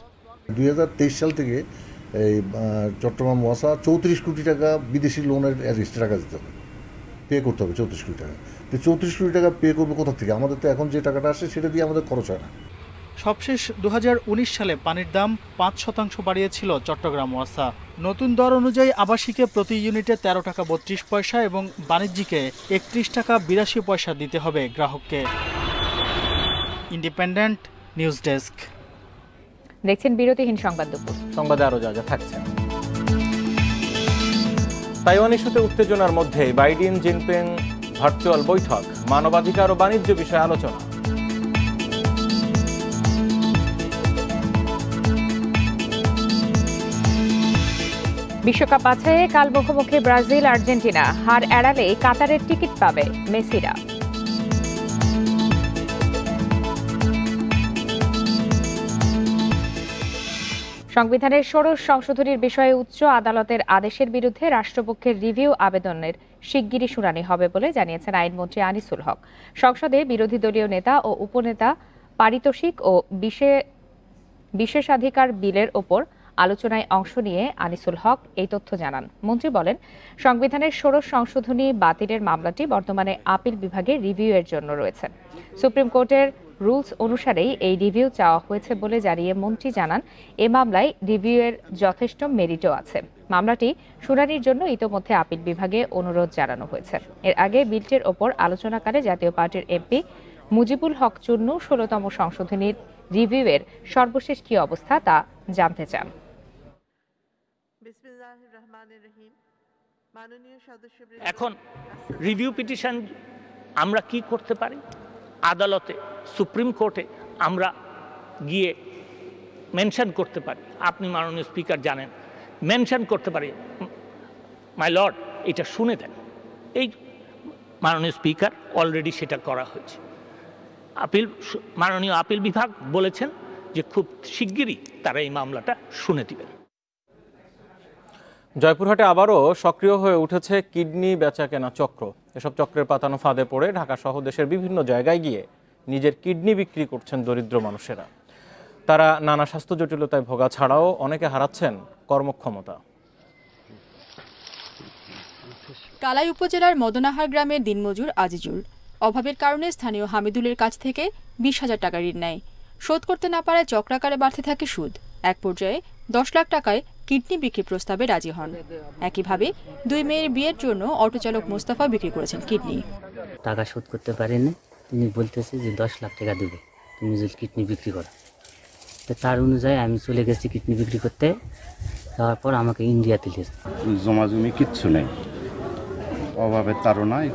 2023 সাল থেকে এই চট্টগ্রাম ওয়াসা 34 কোটি টাকা বিদেশি লোনের এক্সট্রা টাকা দিতে হবে, পে করতে হবে 34 কোটি টাকা। তো 34 কোটি টাকা পে করবো কোথা থেকে? আমাদের তো এখন যে টাকাটা আসে সেটা দিয়ে আমাদের খরচ হয় না। সবশেষ 2019 সালে পানির দাম 5% বাড়িয়েছিল চট্টগ্রাম ওয়াসা। নতুন দর অনুযায়ী আবাসিকে প্রতি ইউনিটে 13 টাকা 32 পয়সা এবং বাণিজ্যিকে 31 টাকা 82 পয়সা দিতে হবে গ্রাহককে। Independent news desk. দেখছেন বিরতিহীন সংবাদ দুপুর। সংবাদে আরো যা থাকছে। তাইওয়ান ইস্যুতে উত্তেজনার মধ্যে বাইডেন জিনপিং ভার্চুয়াল বৈঠক, মানবাধিকার ও বাণিজ্য বিষয়ে আলোচনা। বিশ্বকাপ বাছাইয়ে কাল মুখোমুখি ব্রাজিল আর্জেন্টিনা, হার এড়ালে কাতারের টিকিট পাবে মেসিরা। সংবিধানের ষোড়শ সংশোধনীর বিষয়ে উচ্চ আদালতের আদেশের বিরুদ্ধে রাষ্ট্রপক্ষের রিভিউ আবেদনের শিগগিরই শুনানি হবে বলে জানিয়েছেন আইনমন্ত্রী আনিসুল হক। সংসদে বিরোধী দলীয় নেতা ও উপনেতা পারিতোষিক ও বিশেষাধিকার বিলের ওপর আলোচনায় অংশ নিয়ে আনিসুল হক এই তথ্য জানান। মন্ত্রী বলেন, সংবিধানের ষোড়শ সংশোধনী বাতিলের মামলাটি বর্তমানে আপিল বিভাগে রিভিউয়ের জন্য রয়েছে। সুপ্রিম কোর্টের রুলস অনুসারেই এই রিভিউ চাওয়া হয়েছে বলে জানিয়ে মন্ত্রী জানান, এ মামলায় রিভিউয়ের যথেষ্ট মেরিটও আছে। মামলাটি শুনানির জন্য ইতোমধ্যে আপিল বিভাগে অনুরোধ জানানো হয়েছে। এর আগে বিলটির ওপর আলোচনাকালে জাতীয় পার্টির এমপি মুজিবুল হক চুন্নু ১৬তম সংশোধনীর রিভিউয়ের সর্বশেষ কী অবস্থা তা জানতে চান। এখন রিভিউ পিটিশন আমরা কি করতে পারি? আদালতে, সুপ্রিম কোর্টে আমরা গিয়ে মেনশন করতে পারি। আপনি মাননীয় স্পিকার জানেন, মেনশন করতে পারি, মাই লর্ড এটা শুনে দেন। এই মাননীয় স্পিকার অলরেডি সেটা করা হয়েছে। মাননীয় আপিল বিভাগ বলেছেন যে খুব শিগগিরই তারা এই মামলাটা শুনে দিবেন। জয়পুরহাটে আবারও সক্রিয় হয়ে উঠেছে কিডনি বেচাকেনা চক্র। এসব চক্রের পাতানো ফাঁদে পড়ে ঢাকা সহ দেশের বিভিন্ন জায়গায় গিয়ে নিজের কিডনি বিক্রি করছেন দরিদ্র মানুষেরা। তারা নানা স্বাস্থ্য জটিলতায় ভোগা ছাড়াও অনেকে হারাচ্ছেন কর্মক্ষমতা। কালাই উপজেলার মদনাহার গ্রামের দিনমজুর আজিজুল অভাবের কারণে স্থানীয় হামিদুলের কাছ থেকে ২০,০০০ টাকা ঋণ নেয়। শোধ করতে না পারায় চক্রাকারে বাড়তে থাকে সুদ। এক পর্যায়ে ১০ লাখ টাকায় কিডনি বিক্রি প্রস্তাবে রাজি হন। একইভাবে ২ মেয়ের বিয়ের জন্য অটোচালক মোস্তফা বিক্রি করেছেন কিডনি। টাকা শোধ করতে পারেনি, তিনি বলতেছে যে ১০ লাখ টাকা দেবে তুমি যদি কিডনি বিক্রি করো। তো তার অনুযায়ী আমি চলে গেছি কিডনি বিক্রি করতে। তারপর আমাকে ইন্ডিয়াতে দিয়েছে। জমাজমি কিচ্ছু নেই, অভাবের তাড়নায়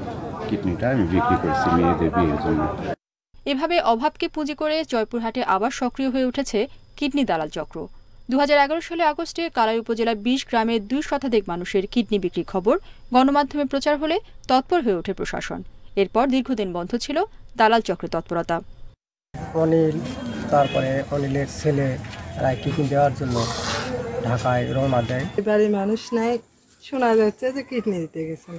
কিডনিটা আমি বিক্রি করছি মেয়েদের বিয়ের জন্য। এভাবে অভাবকে পুঁজি করে জয়পুরহাটে আবার সক্রিয় হয়ে উঠেছে কিডনি দালাল চক্র। ২০১১ সালে আগস্টে কালাই উপজেলার ২০ গ্রামের ২ শতাধিক মানুষের কিডনি বিক্রির খবর গণমাধ্যমে প্রচার হলে তৎপর হয়ে ওঠে প্রশাসন। এরপর দীর্ঘদিন বন্ধ ছিল দালাল চক্রের তৎপরতা। অনিল, তারপরে অনিলের ছেলে কিডনি দেওয়ার জন্য ঢাকায় রওনা দেয়। এবারে মানুষ নাই, শোনা যাচ্ছে যে কিডনি দিতে গেছে।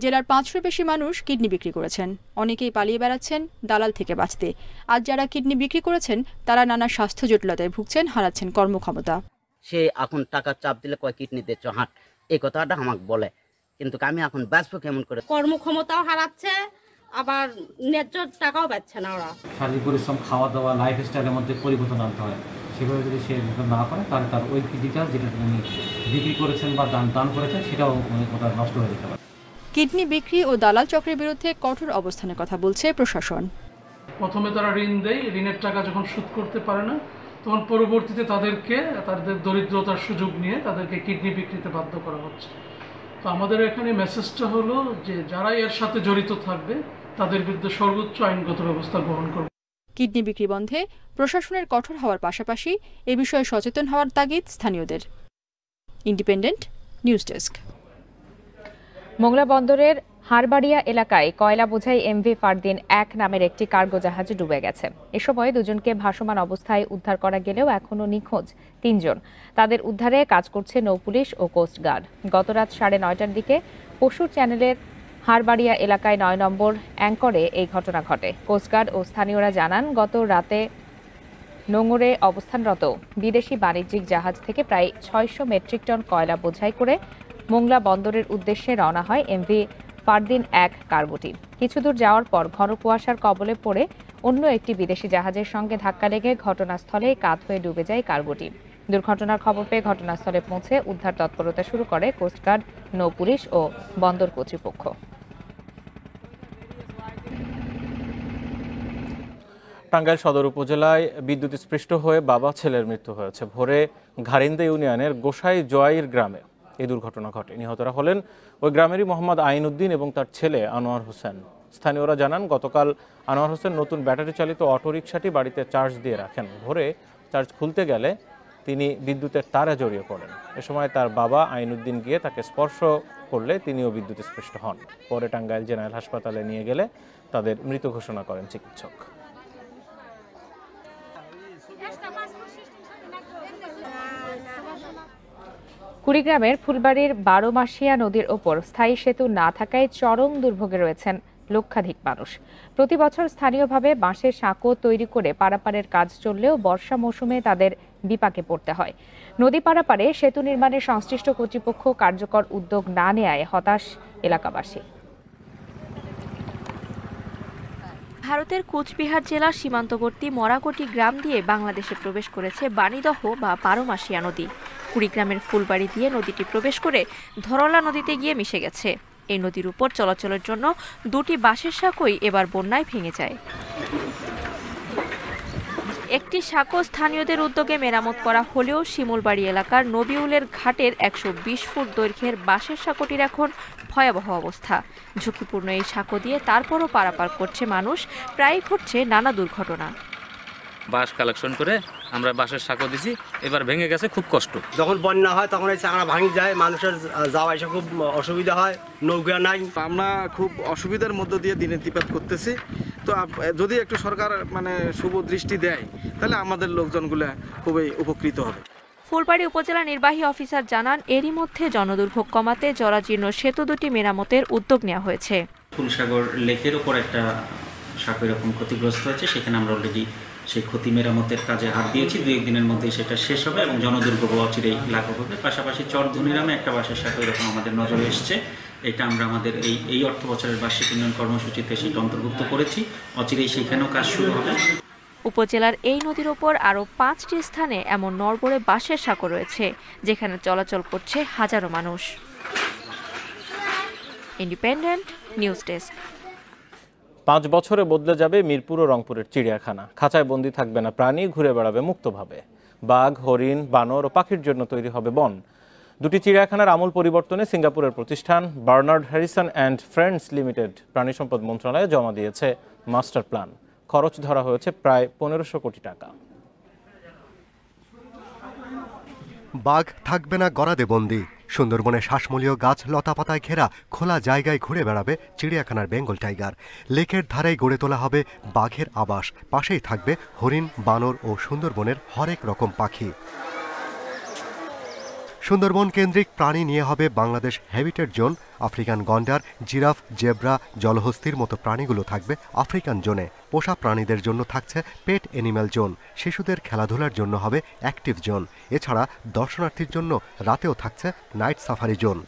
জেলার ৫০০ বেশি মানুষ কিডনি বিক্রি করেছেন। অনেকেই পালিয়ে বেড়াচ্ছেন দালাল থেকে বাঁচতে। আর যারা কিডনি বিক্রি করেছেন তারা নানা স্বাস্থ্য জটিলতায় ভুগছেন, হারাচ্ছেন কর্মক্ষমতা। সে এখন টাকার চাপ দিলে কয় কিডনি দিচ্ছ হাট, এই কথাটা আমাকে বলে, কিন্তু আমি এখন বাঁচবো কেমন করে? কর্মক্ষমতাও হারাচ্ছে, আবার ন্যায্য টাকাও পাচ্ছে না ওরা। শারীরিক পরিশ্রম, খাওয়া দাওয়া, লাইফস্টাইলের মধ্যে পরিবর্তন আনতে হয়। সেভাবে যদি সে না করে তাহলে তার ওই কিডনিটা যেটা তিনি বিক্রি করেছেন বা দান করেছেন সেটাও নষ্ট হয়ে যেতে পারে। কিডনি বিক্রি ও দালাল চক্রের বিরুদ্ধে কঠোর অবস্থানের কথা বলছে প্রশাসন। প্রথমে তারা ঋণ দেয়, ঋণের টাকা যখন শোধ করতে পারে না তখন পরবর্তীতে তাদেরকে তাদের দরিদ্রতার সুযোগ নিয়ে তাদেরকে কিডনি বিক্রিতে বাধ্য করা হচ্ছে। তো আমাদের এখানে মেসেজটা হলো যে যারা এর সাথে জড়িত থাকবে তাদের বিরুদ্ধে সর্বোচ্চ আইনগত ব্যবস্থা গ্রহণ করবে। কিডনি বিক্রি বন্ধে প্রশাসনের কঠোর হওয়ার পাশাপাশি এ বিষয়ে সচেতন হওয়ার তাগিদ স্থানীয়দের। Independent news desk. মোংলা বন্দরের হারবাড়িয়া এলাকায় কয়লা বোঝাই এমভি ফারদিন ১ নামের একটি কার্গো জাহাজ ডুবে গেছে। এ সময় দুজনকে ভাসমান অবস্থায় উদ্ধার করা গেলেও এখনও নিখোঁজ ৩ জন। তাদের উদ্ধারে কাজ করছে নৌপুলিশ ও কোস্টগার্ড। গতরাত ৯:৩০টার দিকে পশুর চ্যানেলের হারবাড়িয়া এলাকায় ৯ নম্বর অ্যাঙ্করে এই ঘটনা ঘটে। কোস্টগার্ড ও স্থানীয়রা জানান, গত রাতে নোঙরে অবস্থানরত বিদেশি বাণিজ্যিক জাহাজ থেকে প্রায় ৬০০ মেট্রিক টন কয়লা বোঝাই করে মোংলা বন্দরের উদ্দেশ্যে রওনা হয় এমভি ফারদিন ১ কার্গোটি। কিছু দূর যাওয়ার পর ঘন কুয়াশার কবলে পড়ে অন্য একটি বিদেশি জাহাজের সঙ্গে ধাক্কা লেগে ঘটনাস্থলেই কাত হয়ে ডুবে যায় কার্গোটি। দুর্ঘটনার খবর পেয়ে ঘটনাস্থলে পৌঁছে উদ্ধার তৎপরতা শুরু করে কোস্টগার্ড, নৌপুলিশ ও বন্দর কর্তৃপক্ষ। টাঙ্গাইল সদর উপজেলায় বিদ্যুৎস্পৃষ্ট হয়ে বাবা ছেলের মৃত্যু হয়েছে। ভোরে ঘারিন্দা ইউনিয়নের গোসাই জোয়াইর গ্রামে এই দুর্ঘটনা ঘটে। নিহতরা হলেন ওই গ্রামেরই মোহাম্মদ আইনউদ্দিন এবং তার ছেলে আনোয়ার হোসেন। স্থানীয়রা জানান, গতকাল আনোয়ার হোসেন নতুন ব্যাটারি চালিত অটোরিকশাটি বাড়িতে চার্জ দিয়ে রাখেন। ভোরে চার্জ খুলতে গেলে তিনি বিদ্যুতের তারে জড়িয়ে পড়েন। এ সময় তার বাবা আইনউদ্দিন গিয়ে তাকে স্পর্শ করলে তিনিও বিদ্যুৎস্পৃষ্ট হন। পরে টাঙ্গাইল জেনারেল হাসপাতালে নিয়ে গেলে তাদের মৃত ঘোষণা করেন চিকিৎসক। কুড়িগ্রামের ফুলবাড়ির ১২মাসিয়া নদীর ওপর স্থায়ী সেতু না থাকায় চরম দুর্ভোগে রয়েছেন লক্ষাধিক মানুষ। প্রতি বছর স্থানীয়ভাবে বাঁশের সাঁকো তৈরি করে পারাপারের কাজ চললেও বর্ষা মৌসুমে তাদের বিপাকে পড়তে হয়। নদী পারাপারে সেতু নির্মাণে সংশ্লিষ্ট কর্তৃপক্ষ কার্যকর উদ্যোগ না নেয়ায় হতাশ এলাকাবাসী। ভারতের কোচবিহার জেলার সীমান্তবর্তী মরাকটি গ্রাম দিয়ে বাংলাদেশে প্রবেশ করেছে বাণীদহ বা ১২মাসিয়া নদী। কুড়িগ্রামের ফুলবাড়ি দিয়ে নদীটি প্রবেশ করে ধরলা নদীতে গিয়ে মিশে গেছে। এই নদীর উপর চলাচলের জন্য দুটি বাঁশের সাঁকোই এবার বন্যায় ভেঙে যায়। একটি সাঁকো স্থানীয়দের উদ্যোগে মেরামত করা হলেও শিমুলবাড়ি এলাকার নবিউলের ঘাটের 120 ফুট দৈর্ঘ্যের বাঁশের সাঁকোটির এখন ভয়াবহ অবস্থা। ঝুঁকিপূর্ণ এই সাঁকো দিয়ে তারপরও পারাপার করছে মানুষ, প্রায়ই ঘটছে নানা দুর্ঘটনা। বাঁশ কালেকশন করে আমরা বাঁশের সাঁকো দিছি, এবার ভেঙে গেছে, খুব কষ্ট। যখন বন্যা হয় তখন এই চাঙড়া ভাঙি যায়, মানুষের যাওয়া আসা খুব অসুবিধা হয়, নৌকা নাই। আমরা খুব অসুবিধার মধ্য দিয়ে দিনাতিপাত করতেছি। তো যদি একটু সরকার শুভ দৃষ্টি দেয় তাহলে আমাদের লোকজনগুলো খুবই উপকৃত হবে। ফুলবাড়ী উপজেলা নির্বাহী অফিসার জানান, এরই মধ্যে জনদুর্ভোগ কমাতে জরাজীর্ণ সেতু দুটি মেরামতের উদ্যোগ নেওয়া হয়েছে। ফুলসাগর লেকের ওপর একটা সাঁকো এরকম ক্ষতিগ্রস্ত হয়েছে, সেখানে আমরা অলরেডি সেই ক্ষতি মেরামতের কাজে হাত দিয়েছি। 2-1 দিনের মধ্যেই সেটা শেষ হবে এবং জনদুর্ভোগ অচিরেই লাঘব হবে। পাশাপাশি চরধুনি নামে একটা বাঁশের সাঁকো এরকম আমাদের নজরে এসছে, এটা আমরা আমাদের এই অর্থ বছরের বার্ষিক উন্নয়ন কর্মসূচিতে সেটা অন্তর্ভুক্ত করেছি। অচিরেই সেখানেও কাজ শুরু হবে। উপজেলার এই নদীর ওপর আরও 5টি স্থানে এমন নড়বড়ে বাঁশের সাঁকো রয়েছে, যেখানে চলাচল করছে হাজারো মানুষ। Independent news desk. 5 বছরে বদলে যাবে মিরপুর ও রংপুরের চিড়িয়াখানা। খাঁচায় বন্দী থাকবে না প্রাণী, ঘুরে বেড়াবে মুক্তভাবে। বাঘ, হরিণ, বানর ও পাখির জন্য তৈরি হবে বন। দুটি চিড়িয়াখানার আমূল পরিবর্তনে সিঙ্গাপুরের প্রতিষ্ঠান Bernard Harrison and Friends Limited প্রাণী সম্পদ মন্ত্রণালয়ে জমা দিয়েছে মাস্টার প্ল্যান। খরচ ধরা হয়েছে প্রায় 1500 কোটি টাকা। বাঘ থাকবে না গরাদে বন্দি। সুন্দরবনে শ্বাসমূলীয় গাছ লতাপাতায় ঘেরা খোলা জায়গায় ঘুরে বেড়াবে চিড়িয়াখানার বেঙ্গল টাইগার। লেকের ধারেই গড়ে তোলা হবে বাঘের আবাস, পাশেই থাকবে হরিণ, বানর ও সুন্দরবনের হরেক রকম পাখি। সুন্দরবন কেন্দ্রিক প্রাণী নিয়ে হবে বাংলাদেশ হ্যাবিটেট জোন। আফ্রিকান গন্ডার, জিরাফ, জেব্রা, জলহস্তির মতো প্রাণীগুলো থাকবে আফ্রিকান জোনে। পোষা প্রাণীদের জন্য থাকছে পেট অ্যানিম্যাল জোন। শিশুদের খেলাধুলার জন্য হবে অ্যাক্টিভ জোন। এছাড়া দর্শনার্থীর জন্য রাতেও থাকছে নাইট সাফারি জোন।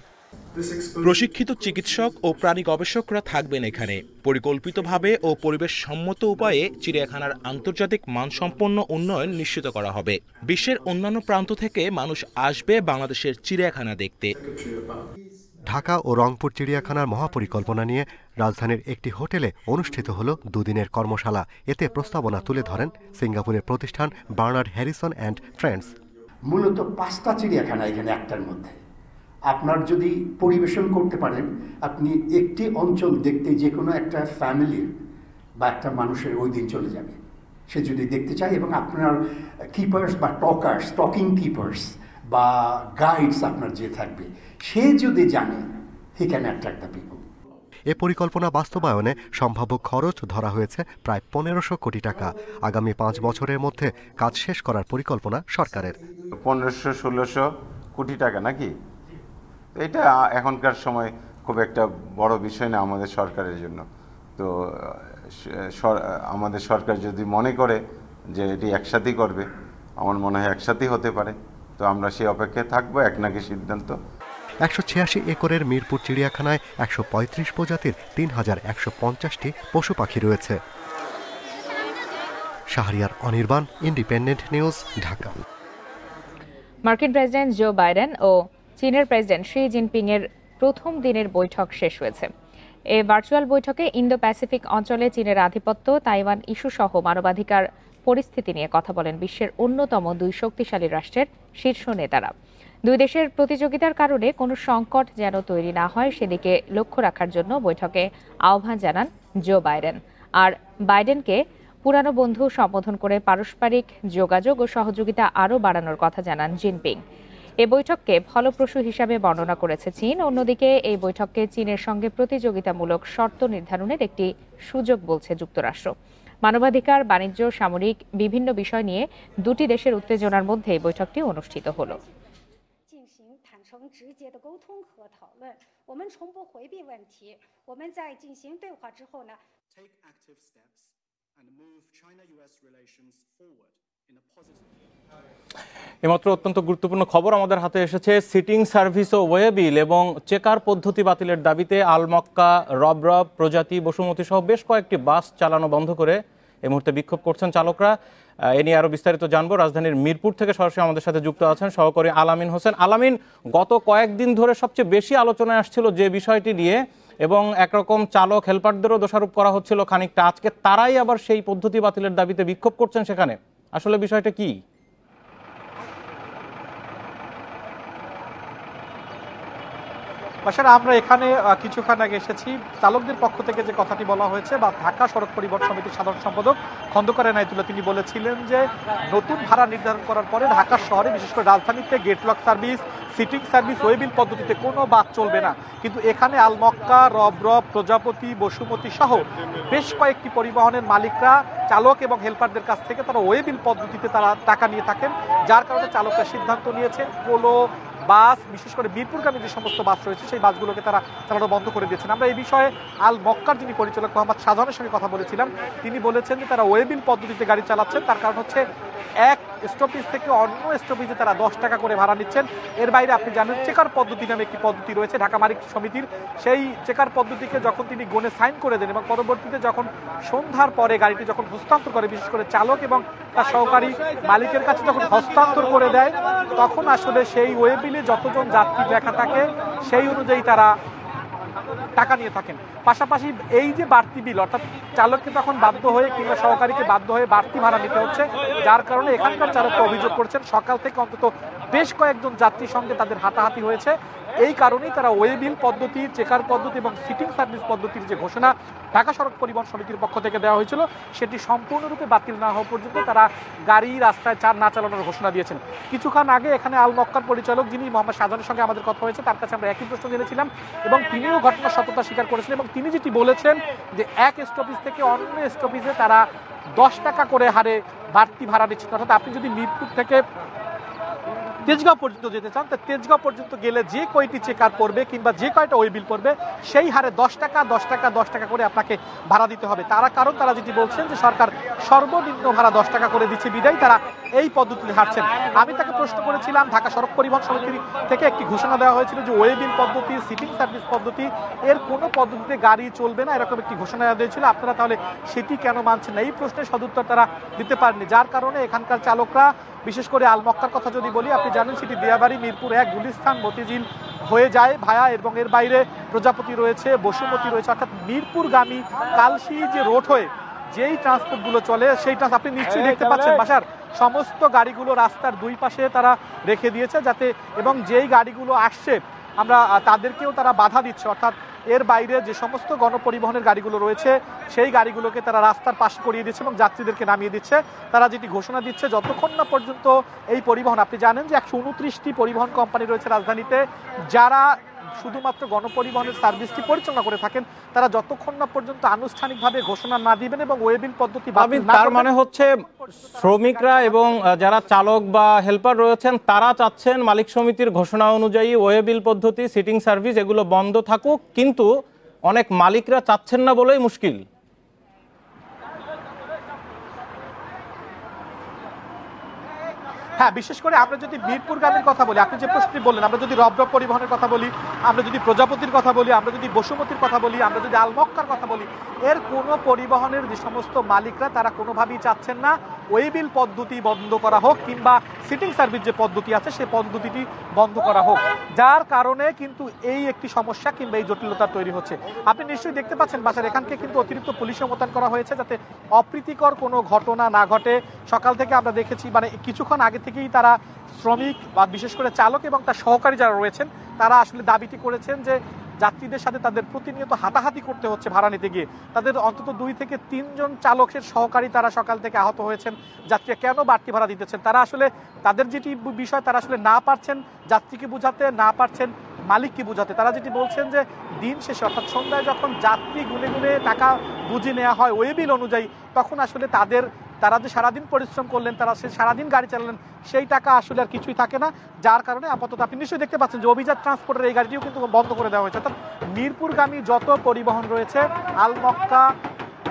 প্রশিক্ষিত চিকিৎসক ও প্রাণী গবেষকরা থাকবেন এখানে। পরিকল্পিতভাবে ও পরিবেশ সম্মত উপায়ে চিড়িয়াখানার আন্তর্জাতিক মানসম্পন্ন উন্নয়ন নিশ্চিত করা হবে। বিশ্বের অন্যান্য প্রান্ত থেকে মানুষ আসবে বাংলাদেশের চিড়িয়াখানা দেখতে। ঢাকা ও রংপুর চিড়িয়াখানার মহাপরিকল্পনা নিয়ে রাজধানীর একটি হোটেলে অনুষ্ঠিত হল 2 দিনের কর্মশালা। এতে প্রস্তাবনা তুলে ধরেন সিঙ্গাপুরের প্রতিষ্ঠান বার্নার্ড হ্যারিসন অ্যান্ড ফ্রেন্ডস। মূলত 5টা চিড়িয়াখানা এখানে একটার মধ্যে। আপনার যদি পরিবেশন করতে পারেন, আপনি একটি অঞ্চল দেখতে যে কোনো একটা ফ্যামিলির বা একটা মানুষের ওই দিন চলে যাবে, সে যদি দেখতে চায়। এবং আপনার কিপার্স বা টকিং কিপার্স বা গাইডস আপনার যে থাকবে, সে যদি জানে, he can attract the people. এ পরিকল্পনা বাস্তবায়নে সম্ভাব্য খরচ ধরা হয়েছে প্রায় 1500 কোটি টাকা। আগামী 5 বছরের মধ্যে কাজ শেষ করার পরিকল্পনা সরকারের। 1500-1600 কোটি টাকা নাকি? এটা এখনকার সময় খুব একটা বড় বিষয় না আমাদের সরকারের জন্য। তো আমাদের সরকার যদি মনে করে যে এটি একসাথেই করবে, আমার মনে হয় একসাথেই হতে পারে। তো আমরা সেই অপেক্ষায় থাকবো, এক নাকি সিদ্ধান্ত। 186 একরের মিরপুর চিড়িয়াখানায় 135 প্রজাতির 3150টি পশু পাখি রয়েছে। Shahriar Anirban, independent News, Dhaka. মার্কিন প্রেসিডেন্ট জো বাইডেন ও চীনের প্রেসিডেন্ট শি জিনপিং এর প্রথম দিনের বৈঠক শেষ হয়েছে। এই ভার্চুয়াল বৈঠকে ইন্দো প্যাসিফিক অঞ্চলে চীনের আধিপত্য, তাইওয়ান ইস্যু সহ মানবাধিকার পরিস্থিতি নিয়ে কথা বলেন বিশ্বের অন্যতম 2 শক্তিশালী রাষ্ট্রের শীর্ষ নেতারা। 2 দেশের প্রতিযোগিতার কারণে কোনো সংকট যেন তৈরি না হয় সেদিকে লক্ষ্য রাখার জন্য বৈঠকে আহ্বান জানান জো বাইডেন। আর বাইডেনকে পুরানো বন্ধু সম্বোধন করে পারস্পরিক যোগাযোগ ও সহযোগিতা আরও বাড়ানোর কথা জানান জিনপিং। এই বৈঠককে ফলপ্রসূ হিসাবে বর্ণনা করেছে চীন। অন্যদিকে এই বৈঠককে চীনের সঙ্গে প্রতিযোগিতামূলক শর্ত নির্ধারণের একটি সুযোগ বলছে যুক্তরাষ্ট্র। মানবাধিকার, বাণিজ্য, সামরিক বিভিন্ন বিষয় নিয়ে 2টি দেশের উত্তেজনার মধ্যে এই বৈঠকটি অনুষ্ঠিত হলো। এমাত্র অত্যন্ত গুরুত্বপূর্ণ খবর আমাদের হাতে এসেছে। সিটিং সার্ভিস ও ওয়ে বিল এবং চেকার পদ্ধতি বাতিলের দাবিতে আল মক্কা, রবরব, প্রজাতি, বসুমতী সহ বেশ কয়েকটি বাস চালানো বন্ধ করে এই মুহূর্তে বিক্ষোভ করছেন চালকরা। এ নিয়ে আরো বিস্তারিত জানবো। রাজধানীর মিরপুর থেকে সরাসরি আমাদের সাথে যুক্ত আছেন সহকর্মী আলামিন হোসেন। আলামিন, গত কয়েকদিন ধরে সবচেয়ে বেশি আলোচনায় আসছিল যে বিষয়টি নিয়ে, এবং একরকম চালক হেলপারদেরও দোষারোপ করা হচ্ছিল খানিকটা, আজকে তারাই আবার সেই পদ্ধতি বাতিলের দাবিতে বিক্ষোভ করছেন সেখানে, আসলে বিষয়টা কি? বাসার আমরা এখানে কিছুক্ষণ আগে এসেছি। চালকদের পক্ষ থেকে যে কথাটি বলা হয়েছে বা ঢাকা সড়ক পরিবহন সমিতির সাধারণ সম্পাদক খন্দকার এনায়েতুল্লাহ তিনি বলেছিলেন যে নতুন ভাড়া নির্ধারণ করার পরে ঢাকা শহরে বিশেষ করে রাজধানীতে গেটলক সার্ভিস, সিটিং সার্ভিস, ওয়েবিল পদ্ধতিতে কোনো বাস চলবে না, কিন্তু এখানে আলমক্কা, রবরব, প্রজাপতি, বসুমতী সহ বেশ কয়েকটি পরিবহনের মালিকরা চালক এবং হেল্পারদের কাছ থেকে তারা ওয়েবিল পদ্ধতিতে তারা টাকা নিয়ে থাকেন, যার কারণে চালকরা সিদ্ধান্ত নিয়েছে পোলো বাস, বিশেষ করে মিরপুরগামী যে সমস্ত বাস রয়েছে সেই বাসগুলোকে তারা চালানো বন্ধ করে দিয়েছেন। আমরা এই বিষয়ে আল মক্কার যিনি পরিচালক মোহাম্মদ শাহজাহানের সঙ্গে কথা বলেছিলাম, তিনি বলেছেন যে তারা ওয়েবিল পদ্ধতিতে গাড়ি চালাচ্ছেন, তার কারণ হচ্ছে এক স্টপেজ থেকে অন্য স্টপেজে তারা 10 টাকা করে ভাড়া নিচ্ছেন। এর বাইরে আপনি জানেন চেকার পদ্ধতি নামে একটি পদ্ধতি রয়েছে ঢাকা মালিক সমিতির, সেই চেকার পদ্ধতিকে যখন তিনি গণে সাইন করে দেন এবং পরবর্তীতে যখন সন্ধ্যার পরে গাড়িটি যখন হস্তান্তর করে, বিশেষ করে চালক এবং তার সহকারী মালিকের কাছে যখন হস্তান্তর করে দেয়, তখন আসলে সেই ওয়েবিলে যতজন যাত্রী লেখা থাকে সেই অনুযায়ী তারা টাকা নিয়ে থাকেন। পাশাপাশি এই যে বাড়তি বিল, অর্থাৎ চালককে তখন বাধ্য হয়ে কিংবা সহকারীকে বাধ্য হয়ে বাড়তি ভাড়া নিতে হচ্ছে, যার কারণে এখানকার চালকরা অভিযোগ করছেন সকাল থেকে অন্তত বেশ কয়েকজন যাত্রীর সঙ্গে তাদের হাতাহাতি হয়েছে। এই কারণেই তারা ওয়েবিল পদ্ধতি, চেকার পদ্ধতি এবং সিটিং সার্ভিস পদ্ধতির যে ঘোষণা ঢাকা সড়ক পরিবহন সমিতির পক্ষ থেকে দেওয়া হয়েছিল সেটি সম্পূর্ণরূপে বাতিল না হওয়া পর্যন্ত তারা গাড়ি রাস্তায় না চালানোর ঘোষণা দিয়েছেন। কিছুক্ষণ আগে এখানে আল মক্কার পরিচালক যিনি মোহাম্মদ শাহজাহানের সঙ্গে আমাদের কথা হয়েছে, তার কাছে আমরা একই প্রশ্ন জেনেছিলাম এবং তিনিও ঘটনার সত্যতা স্বীকার করেছেন এবং তিনি যেটি বলেছেন যে এক স্টপেজ থেকে অন্য স্টপেজে তারা 10 টাকা করে হারে বাড়তি ভাড়া নিচ্ছেন। অর্থাৎ আপনি যদি মিরপুর থেকে তেজগাঁও পর্যন্ত যেতে চান, তো তেজগাঁও পর্যন্ত গেলে যে কয়টি চেকার পড়বে কিংবা যে কয়টা ওয়েবিল পড়বে সেই হারে 10 টাকা 10 টাকা 10 টাকা করে আপনাকে ভাড়া দিতে হবে। কারণ তারা যেটি বলছেন যে সরকার সর্বনিম্ন ভাড়া 10 টাকা করে দিচ্ছে বিদায় তারা এই পদ্ধতিতে হাঁটছেন। আমি তাকে প্রশ্ন করেছিলাম, ঢাকা সড়ক পরিবহন সমিতি থেকে একটি ঘোষণা দেওয়া হয়েছিল যে ওয়েবিল পদ্ধতি, সিটিং সার্ভিস পদ্ধতি এর কোনো পদ্ধতিতে গাড়ি চলবে না, এরকম একটি ঘোষণা দেওয়া হয়েছিল, আপনারা তাহলে সেটি কেন মানছেন না? এই প্রশ্নের সদুত্তর তারা দিতে পারেনি, যার কারণে এখানকার চালকরা, বিশেষ করে আল মক্কার কথা যদি বলি, আপনি জানেন সেটি দিয়াবাড়ি, মিরপুর 1, গুলিস্তান, মতিঝিল হয়ে যায় ভায়া, এবং এর বাইরে প্রজাপতি রয়েছে, বসুমতী রয়েছে, অর্থাৎ মিরপুরগামী কালশি যে রোড হয়ে যেই ট্রান্সপোর্টগুলো চলে সেই আপনি নিশ্চয়ই দেখতে পাচ্ছেন বাসার সমস্ত গাড়িগুলো রাস্তার দুই পাশে তারা রেখে দিয়েছে যাতে, এবং যেই গাড়িগুলো আসছে আমরা তাদেরকেও তারা বাধা দিচ্ছে, অর্থাৎ এর বাইরে যে সমস্ত গণপরিবহনের গাড়িগুলো রয়েছে সেই গাড়িগুলোকে তারা রাস্তার পাশে করিয়ে দিচ্ছে এবং যাত্রীদেরকে নামিয়ে দিচ্ছে। তারা যেটি ঘোষণা দিচ্ছে, যতক্ষণ না পর্যন্ত এই পরিবহন, আপনি জানেন যে 129টি পরিবহন কোম্পানি রয়েছে রাজধানীতে যারা শুধুমাত্র গণপরিবহনের সার্ভিসটি পরিচালনা করে থাকেন, তারা যতক্ষণ না পর্যন্ত আনুষ্ঠানিকভাবে ঘোষণা না দিবেন এবং ওয়েবিল পদ্ধতি বাতিল না, তার মানে হচ্ছে শ্রমিকরা এবং যারা চালক বা হেল্পার রয়েছেন তারা চাচ্ছেন মালিক সমিতির ঘোষণা অনুযায়ী ওয়েবিল পদ্ধতি, সিটিং সার্ভিস এগুলো বন্ধ থাকুক, কিন্তু অনেক মালিকরা চাচ্ছেন না বলেই মুশকিল। হ্যাঁ, বিশেষ করে আমরা যদি মিরপুরগামীর কথা বলি, আপনি যে প্রশ্নটি বললেন, আমরা যদি রবরব পরিবহনের কথা বলি, আমরা যদি প্রজাপতির কথা বলি, আমরা যদি বসুমতির কথা বলি, আমরা যদি আলমক্কার কথা বলি, এর কোনো পরিবহনের যে সমস্ত মালিকরা তারা কোনোভাবেই চাচ্ছেন না ওয়েবিল পদ্ধতি বন্ধ করা হোক কিংবা সিটিং সার্ভিস যে পদ্ধতি আছে সেই পদ্ধতিটি বন্ধ করা হোক, যার কারণে কিন্তু এই একটি সমস্যা কিংবা এই জটিলতা তৈরি হচ্ছে। আপনি নিশ্চয়ই দেখতে পাচ্ছেন বাসার এখানকে কিন্তু অতিরিক্ত পুলিশও মোতায়েন করা হয়েছে যাতে অপ্রীতিকর কোনো ঘটনা না ঘটে। সকাল থেকে আমরা দেখেছি, মানে কিছুক্ষণ আগে থেকেই তারা শ্রমিক বা বিশেষ করে চালক এবং তার সহকারী যারা রয়েছেন তারা আসলে দাবিটি করেছেন যে যাত্রীদের সাথে তাদের প্রতিনিয়ত হাতাহাতি করতে হচ্ছে ভাড়া নিতে গিয়ে। তাদের অন্তত 2 থেকে 3 জন চালকের সহকারী তারা সকাল থেকে আহত হয়েছেন। যাত্রীরা কেন বাড়তি ভাড়া দিতেছেন, তারা আসলে তাদের যেটি বিষয় তারা আসলে না পারছেন যাত্রীকে বুঝাতে, না পারছেন মালিককে বুঝাতে। তারা যেটি বলছেন যে দিন শেষে অর্থাৎ সন্ধ্যায় যখন যাত্রী গুনে গুনে টাকা বুঝে নেওয়া হয় ওয়েবিল অনুযায়ী, তখন আসলে তারা যে সারাদিন পরিশ্রম করলেন, তারা সে সারাদিন গাড়ি চালালেন, সেই টাকা আসলে আর কিছুই থাকে না, যার কারণে আপাতত আপনি নিশ্চয়ই দেখতে পাচ্ছেন যে অভিজাত ট্রান্সপোর্টের এই গাড়িটিও কিন্তু বন্ধ করে দেওয়া হয়েছে। অর্থাৎ মিরপুরগামী যত পরিবহন রয়েছে, আলমক্কা,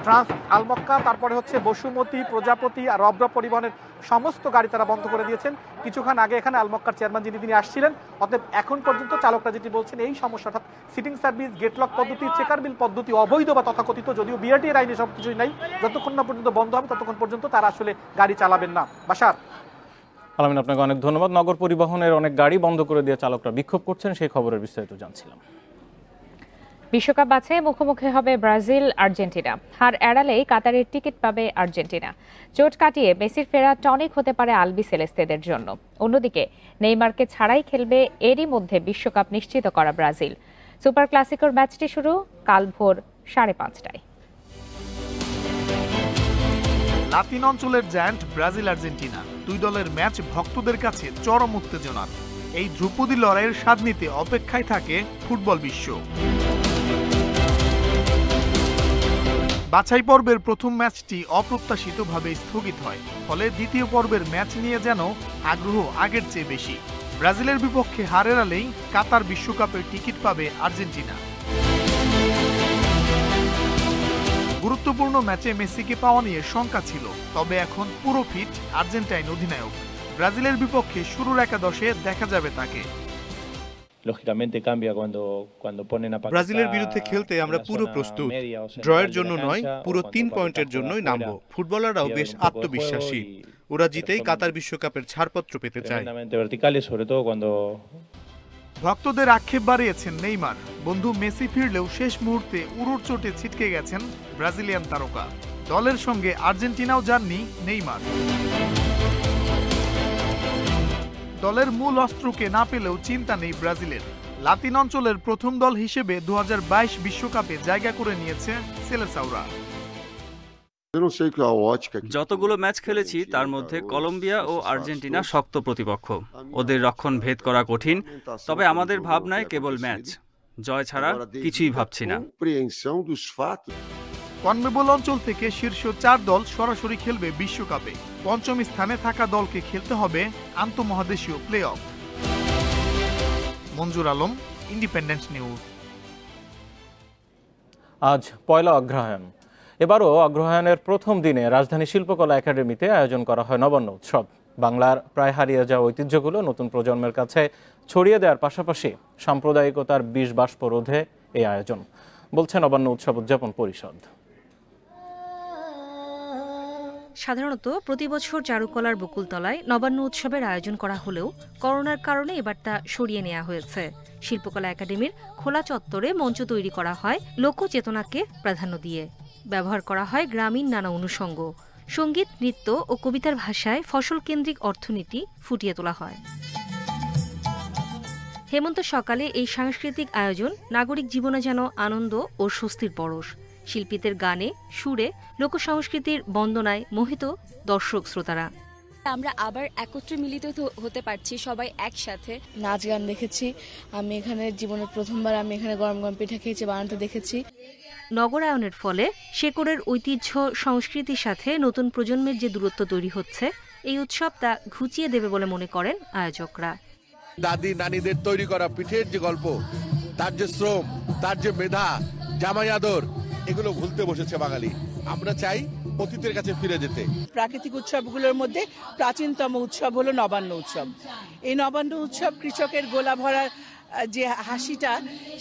ট্রান্স আলমক্কা, তারপরে হচ্ছে বসুমতী, প্রজাপতি আর রব্র পরিবহনের সমস্ত গাড়ি তারা বন্ধ করে দিয়েছেন। কিছুক্ষণ আগে এখানে আলমক্কার চেয়ারম্যান তিনি আসছিলেন। অতএব এখন পর্যন্ত চালকরা যেটি বলছেন এই সমস্যাটা সিটিং সার্ভিস, গেটলক পদ্ধতি, চেকার বিল পদ্ধতি অবৈধ বা তথাকথিত, যদিও বিআরটি এর আইনে সব কিছুই নাই, যতক্ষণ না পর্যন্ত বন্ধ হবে ততক্ষণ পর্যন্ত তারা আসলে গাড়ি চালাবেন না। বাশার। আলামিন, আপনাকে অনেক ধন্যবাদ। নগর পরিবহনের অনেক গাড়ি বন্ধ করে দিয়ে চালকরা বিক্ষোভ করছেন, সেই খবরের বিস্তারিত জানছিলাম। বিশ্বকাপ বাছে মুখোমুখি হবে ব্রাজিল আর্জেন্টিনা। হার এড়ালেই কাতারের টিকিট পাবে আর্জেন্টিনা। চোট কাটিয়ে মেসির ফেরা টনিক হতে পারে আলবি সেলেস্তেদের জন্য। অন্যদিকে নেইমারকে ছাড়াই খেলবে এরই মধ্যে বিশ্বকাপ নিশ্চিত করা ব্রাজিল। সুপার ক্লাসিকোর ম্যাচটি শুরু কাল ভোর 5:30টায়। লাতিন অঞ্চলের জায়ান্ট ব্রাজিল আর্জেন্টিনা, দুই দলের ম্যাচ ভক্তদের কাছে চরম উত্তেজনার। এই ধ্রুপদী লড়াইয়ের স্বাদ নিতে অপেক্ষায় থাকে ফুটবল বিশ্ব। বাছাই পর্বের প্রথম ম্যাচটি অপ্রত্যাশিতভাবে স্থগিত হয়, ফলে দ্বিতীয় পর্বের ম্যাচ নিয়ে যেন আগ্রহ আগের চেয়ে বেশি। ব্রাজিলের বিপক্ষে হার এড়ালেই কাতার বিশ্বকাপের টিকিট পাবে আর্জেন্টিনা। গুরুত্বপূর্ণ ম্যাচে মেসিকে পাওয়া নিয়ে শঙ্কা ছিল, তবে এখন পুরো ফিট আর্জেন্টাইন অধিনায়ক। ব্রাজিলের বিপক্ষে শুরুর একাদশে দেখা যাবে তাকে। ব্রাজিলের বিরুদ্ধে খেলতে আমরা পুরো প্রস্তুত। ড্রয়ের জন্য নয়, পুরো 3 পয়েন্টের জন্যই নামবো। ফুটবলাররাও বেশ আত্মবিশ্বাসী। ওরা জিতেই কাতার বিশ্বকাপের ছাড়পত্র পেতে চায়। ভক্তদের আক্ষেপ বাড়িয়েছেন নেইমার। বন্ধু মেসি ফিরলেও শেষ মুহূর্তে উরুর চোটে ছিটকে গেছেন ব্রাজিলিয়ান তারকা। দলের সঙ্গে আর্জেন্টিনাও যাননি নেইমার। দলের মূল অস্ত্রকে না পেলেও চিন্তা নেই ব্রাজিলের। লাতিন অঞ্চলের প্রথম দল হিসেবে 2022 বিশ্বকাপে জায়গা করে নিয়েছে সেলেসাওরা। যতগুলো ম্যাচ খেলেছি তার মধ্যে কলম্বিয়া ও আর্জেন্টিনা শক্ত প্রতিপক্ষ। ওদের রক্ষণ ভেদ করা কঠিন, তবে আমাদের ভাবনায় কেবল ম্যাচ জয় ছাড়া কিছুই ভাবছি না। কনমেবল অঞ্চল থেকে শীর্ষ 4 দল সরাসরি খেলবে বিশ্বকাপে। পঞ্চম স্থানে থাকা দলকে খেলতে হবে আন্তঃমহাদেশীয় play of. Manjur Alam, independent news. আজ পয়লা অগ্রহায়ণ। এবারও অগ্রহায়ণের প্রথম দিনে রাজধানী শিল্পকলা একাডেমিতে আয়োজন করা হয় নবান্ন উৎসব। বাংলার প্রায় হারিয়ে যাওয়া ঐতিহ্যগুলো নতুন প্রজন্মের কাছে ছড়িয়ে দেওয়ার পাশাপাশি সাম্প্রদায়িকতার বিষ বাষ্প রোধে এই আয়োজন, বলছে নবান্ন উৎসব উদযাপন পরিষদ। সাধারণত প্রতি বছর চারুকলার বকুলতলায় নবান্ন উৎসবের আয়োজন করা হলেও করোনার কারণে এবার তা সরিয়ে নেওয়া হয়েছে। শিল্পকলা একাডেমির খোলা চত্বরে মঞ্চ তৈরি করা হয় লোকচেতনাকে প্রাধান্য দিয়ে। ব্যবহার করা হয় গ্রামীণ নানা অনুষঙ্গ, সঙ্গীত, নৃত্য ও কবিতার ভাষায় ফসল কেন্দ্রিক অর্থনীতি ফুটিয়ে তোলা হয়। হেমন্ত সকালে এই সাংস্কৃতিক আয়োজন নাগরিক জীবনে যেন আনন্দ ও স্বস্তির পরশ। শিল্পীদের গানে, সুরে, লোকসংস্কৃতির বন্দনায় মোহিত দর্শক শ্রোতারা। আমরা আবার একত্রে মিলিত হতে পারছি সবাই একসাথে। নাচ গান দেখেছি, আমি এখানে জীবনের প্রথমবার আমি এখানে গরম গরম পিঠা খেয়েছি, বানাতে দেখেছি। নগরায়নের ফলে শেকড়ের ঐতিহ্য সংস্কৃতির সাথে নতুন প্রজন্মের যে দূরত্ব তৈরি হচ্ছে, এই উৎসব তা ঘুচিয়ে দেবে বলে মনে করেন আয়োজকরা। দাদি নানীদের তৈরি করা পিঠের যে গল্প, তার যে শ্রম, তার যে মেধা, জামাই আদর, এগুলো ভুলতে বসেছে বাঙালি। আমরা চাই অতীতের কাছে ফিরে যেতে। প্রাকৃতিক উৎসবগুলোর মধ্যে প্রাচীনতম উৎসব হলো নবান্ন উৎসব। এই নবান্ন উৎসব কৃষকের গোলা ভরার যে হাসিটা,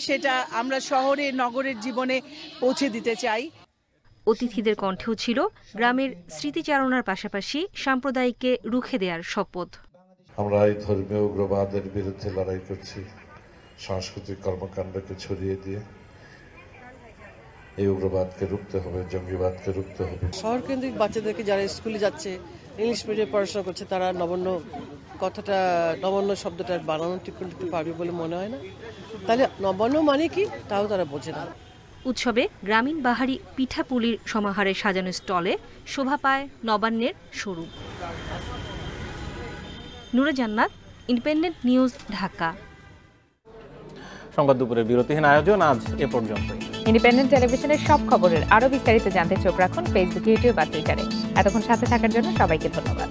সেটা আমরা শহরে নগরের জীবনে পৌঁছে দিতে চাই। অতিথিদের কণ্ঠেও ছিল গ্রামের স্মৃতিচারণার পাশাপাশি সাম্প্রদায়িককে রুখে দেওয়ার শপথ। আমরা এই ধর্মীয় উগ্রবাদের বিরুদ্ধে লড়াই করছি, সাংস্কৃতিক কর্মকাণ্ডকে ছড়িয়ে দিয়ে এই উগ্রবাদকে রুখতে হবে, জঙ্গিবাদকে রুখতে হবে। শহর কেন্দ্রিক বাচ্চাদেরকে যারা স্কুলে যাচ্ছে, ইংলিশ মিডিয়ামে পড়াশোনা করছে, তারা নবান্ন শব্দটা বানানো ঠিক করতে পারবে বলে মনে হয় না। তাহলে নবান্ন মানে কি তাও তারা বোঝে না। উৎসবে গ্রামীণ বাহারি পিঠাপুলির সমাহারে সাজানো স্টলে শোভা পায় নবান্নের স্বরূপ। নূরে জান্নাত, ইন্ডিপেন্ডেন্ট নিউজ, ঢাকা। সংবাদ দুপুরের বিরতিহীন আয়োজন আজ এ পর্যন্তই। ইন্ডিপেন্ডেন্ট টেলিভিশনের সব খবরের আরো বিস্তারিত জানতে চোখ রাখুন ফেসবুক, ইউটিউব আর টুইটারে। এতক্ষণ সাথে থাকার জন্য সবাইকে ধন্যবাদ।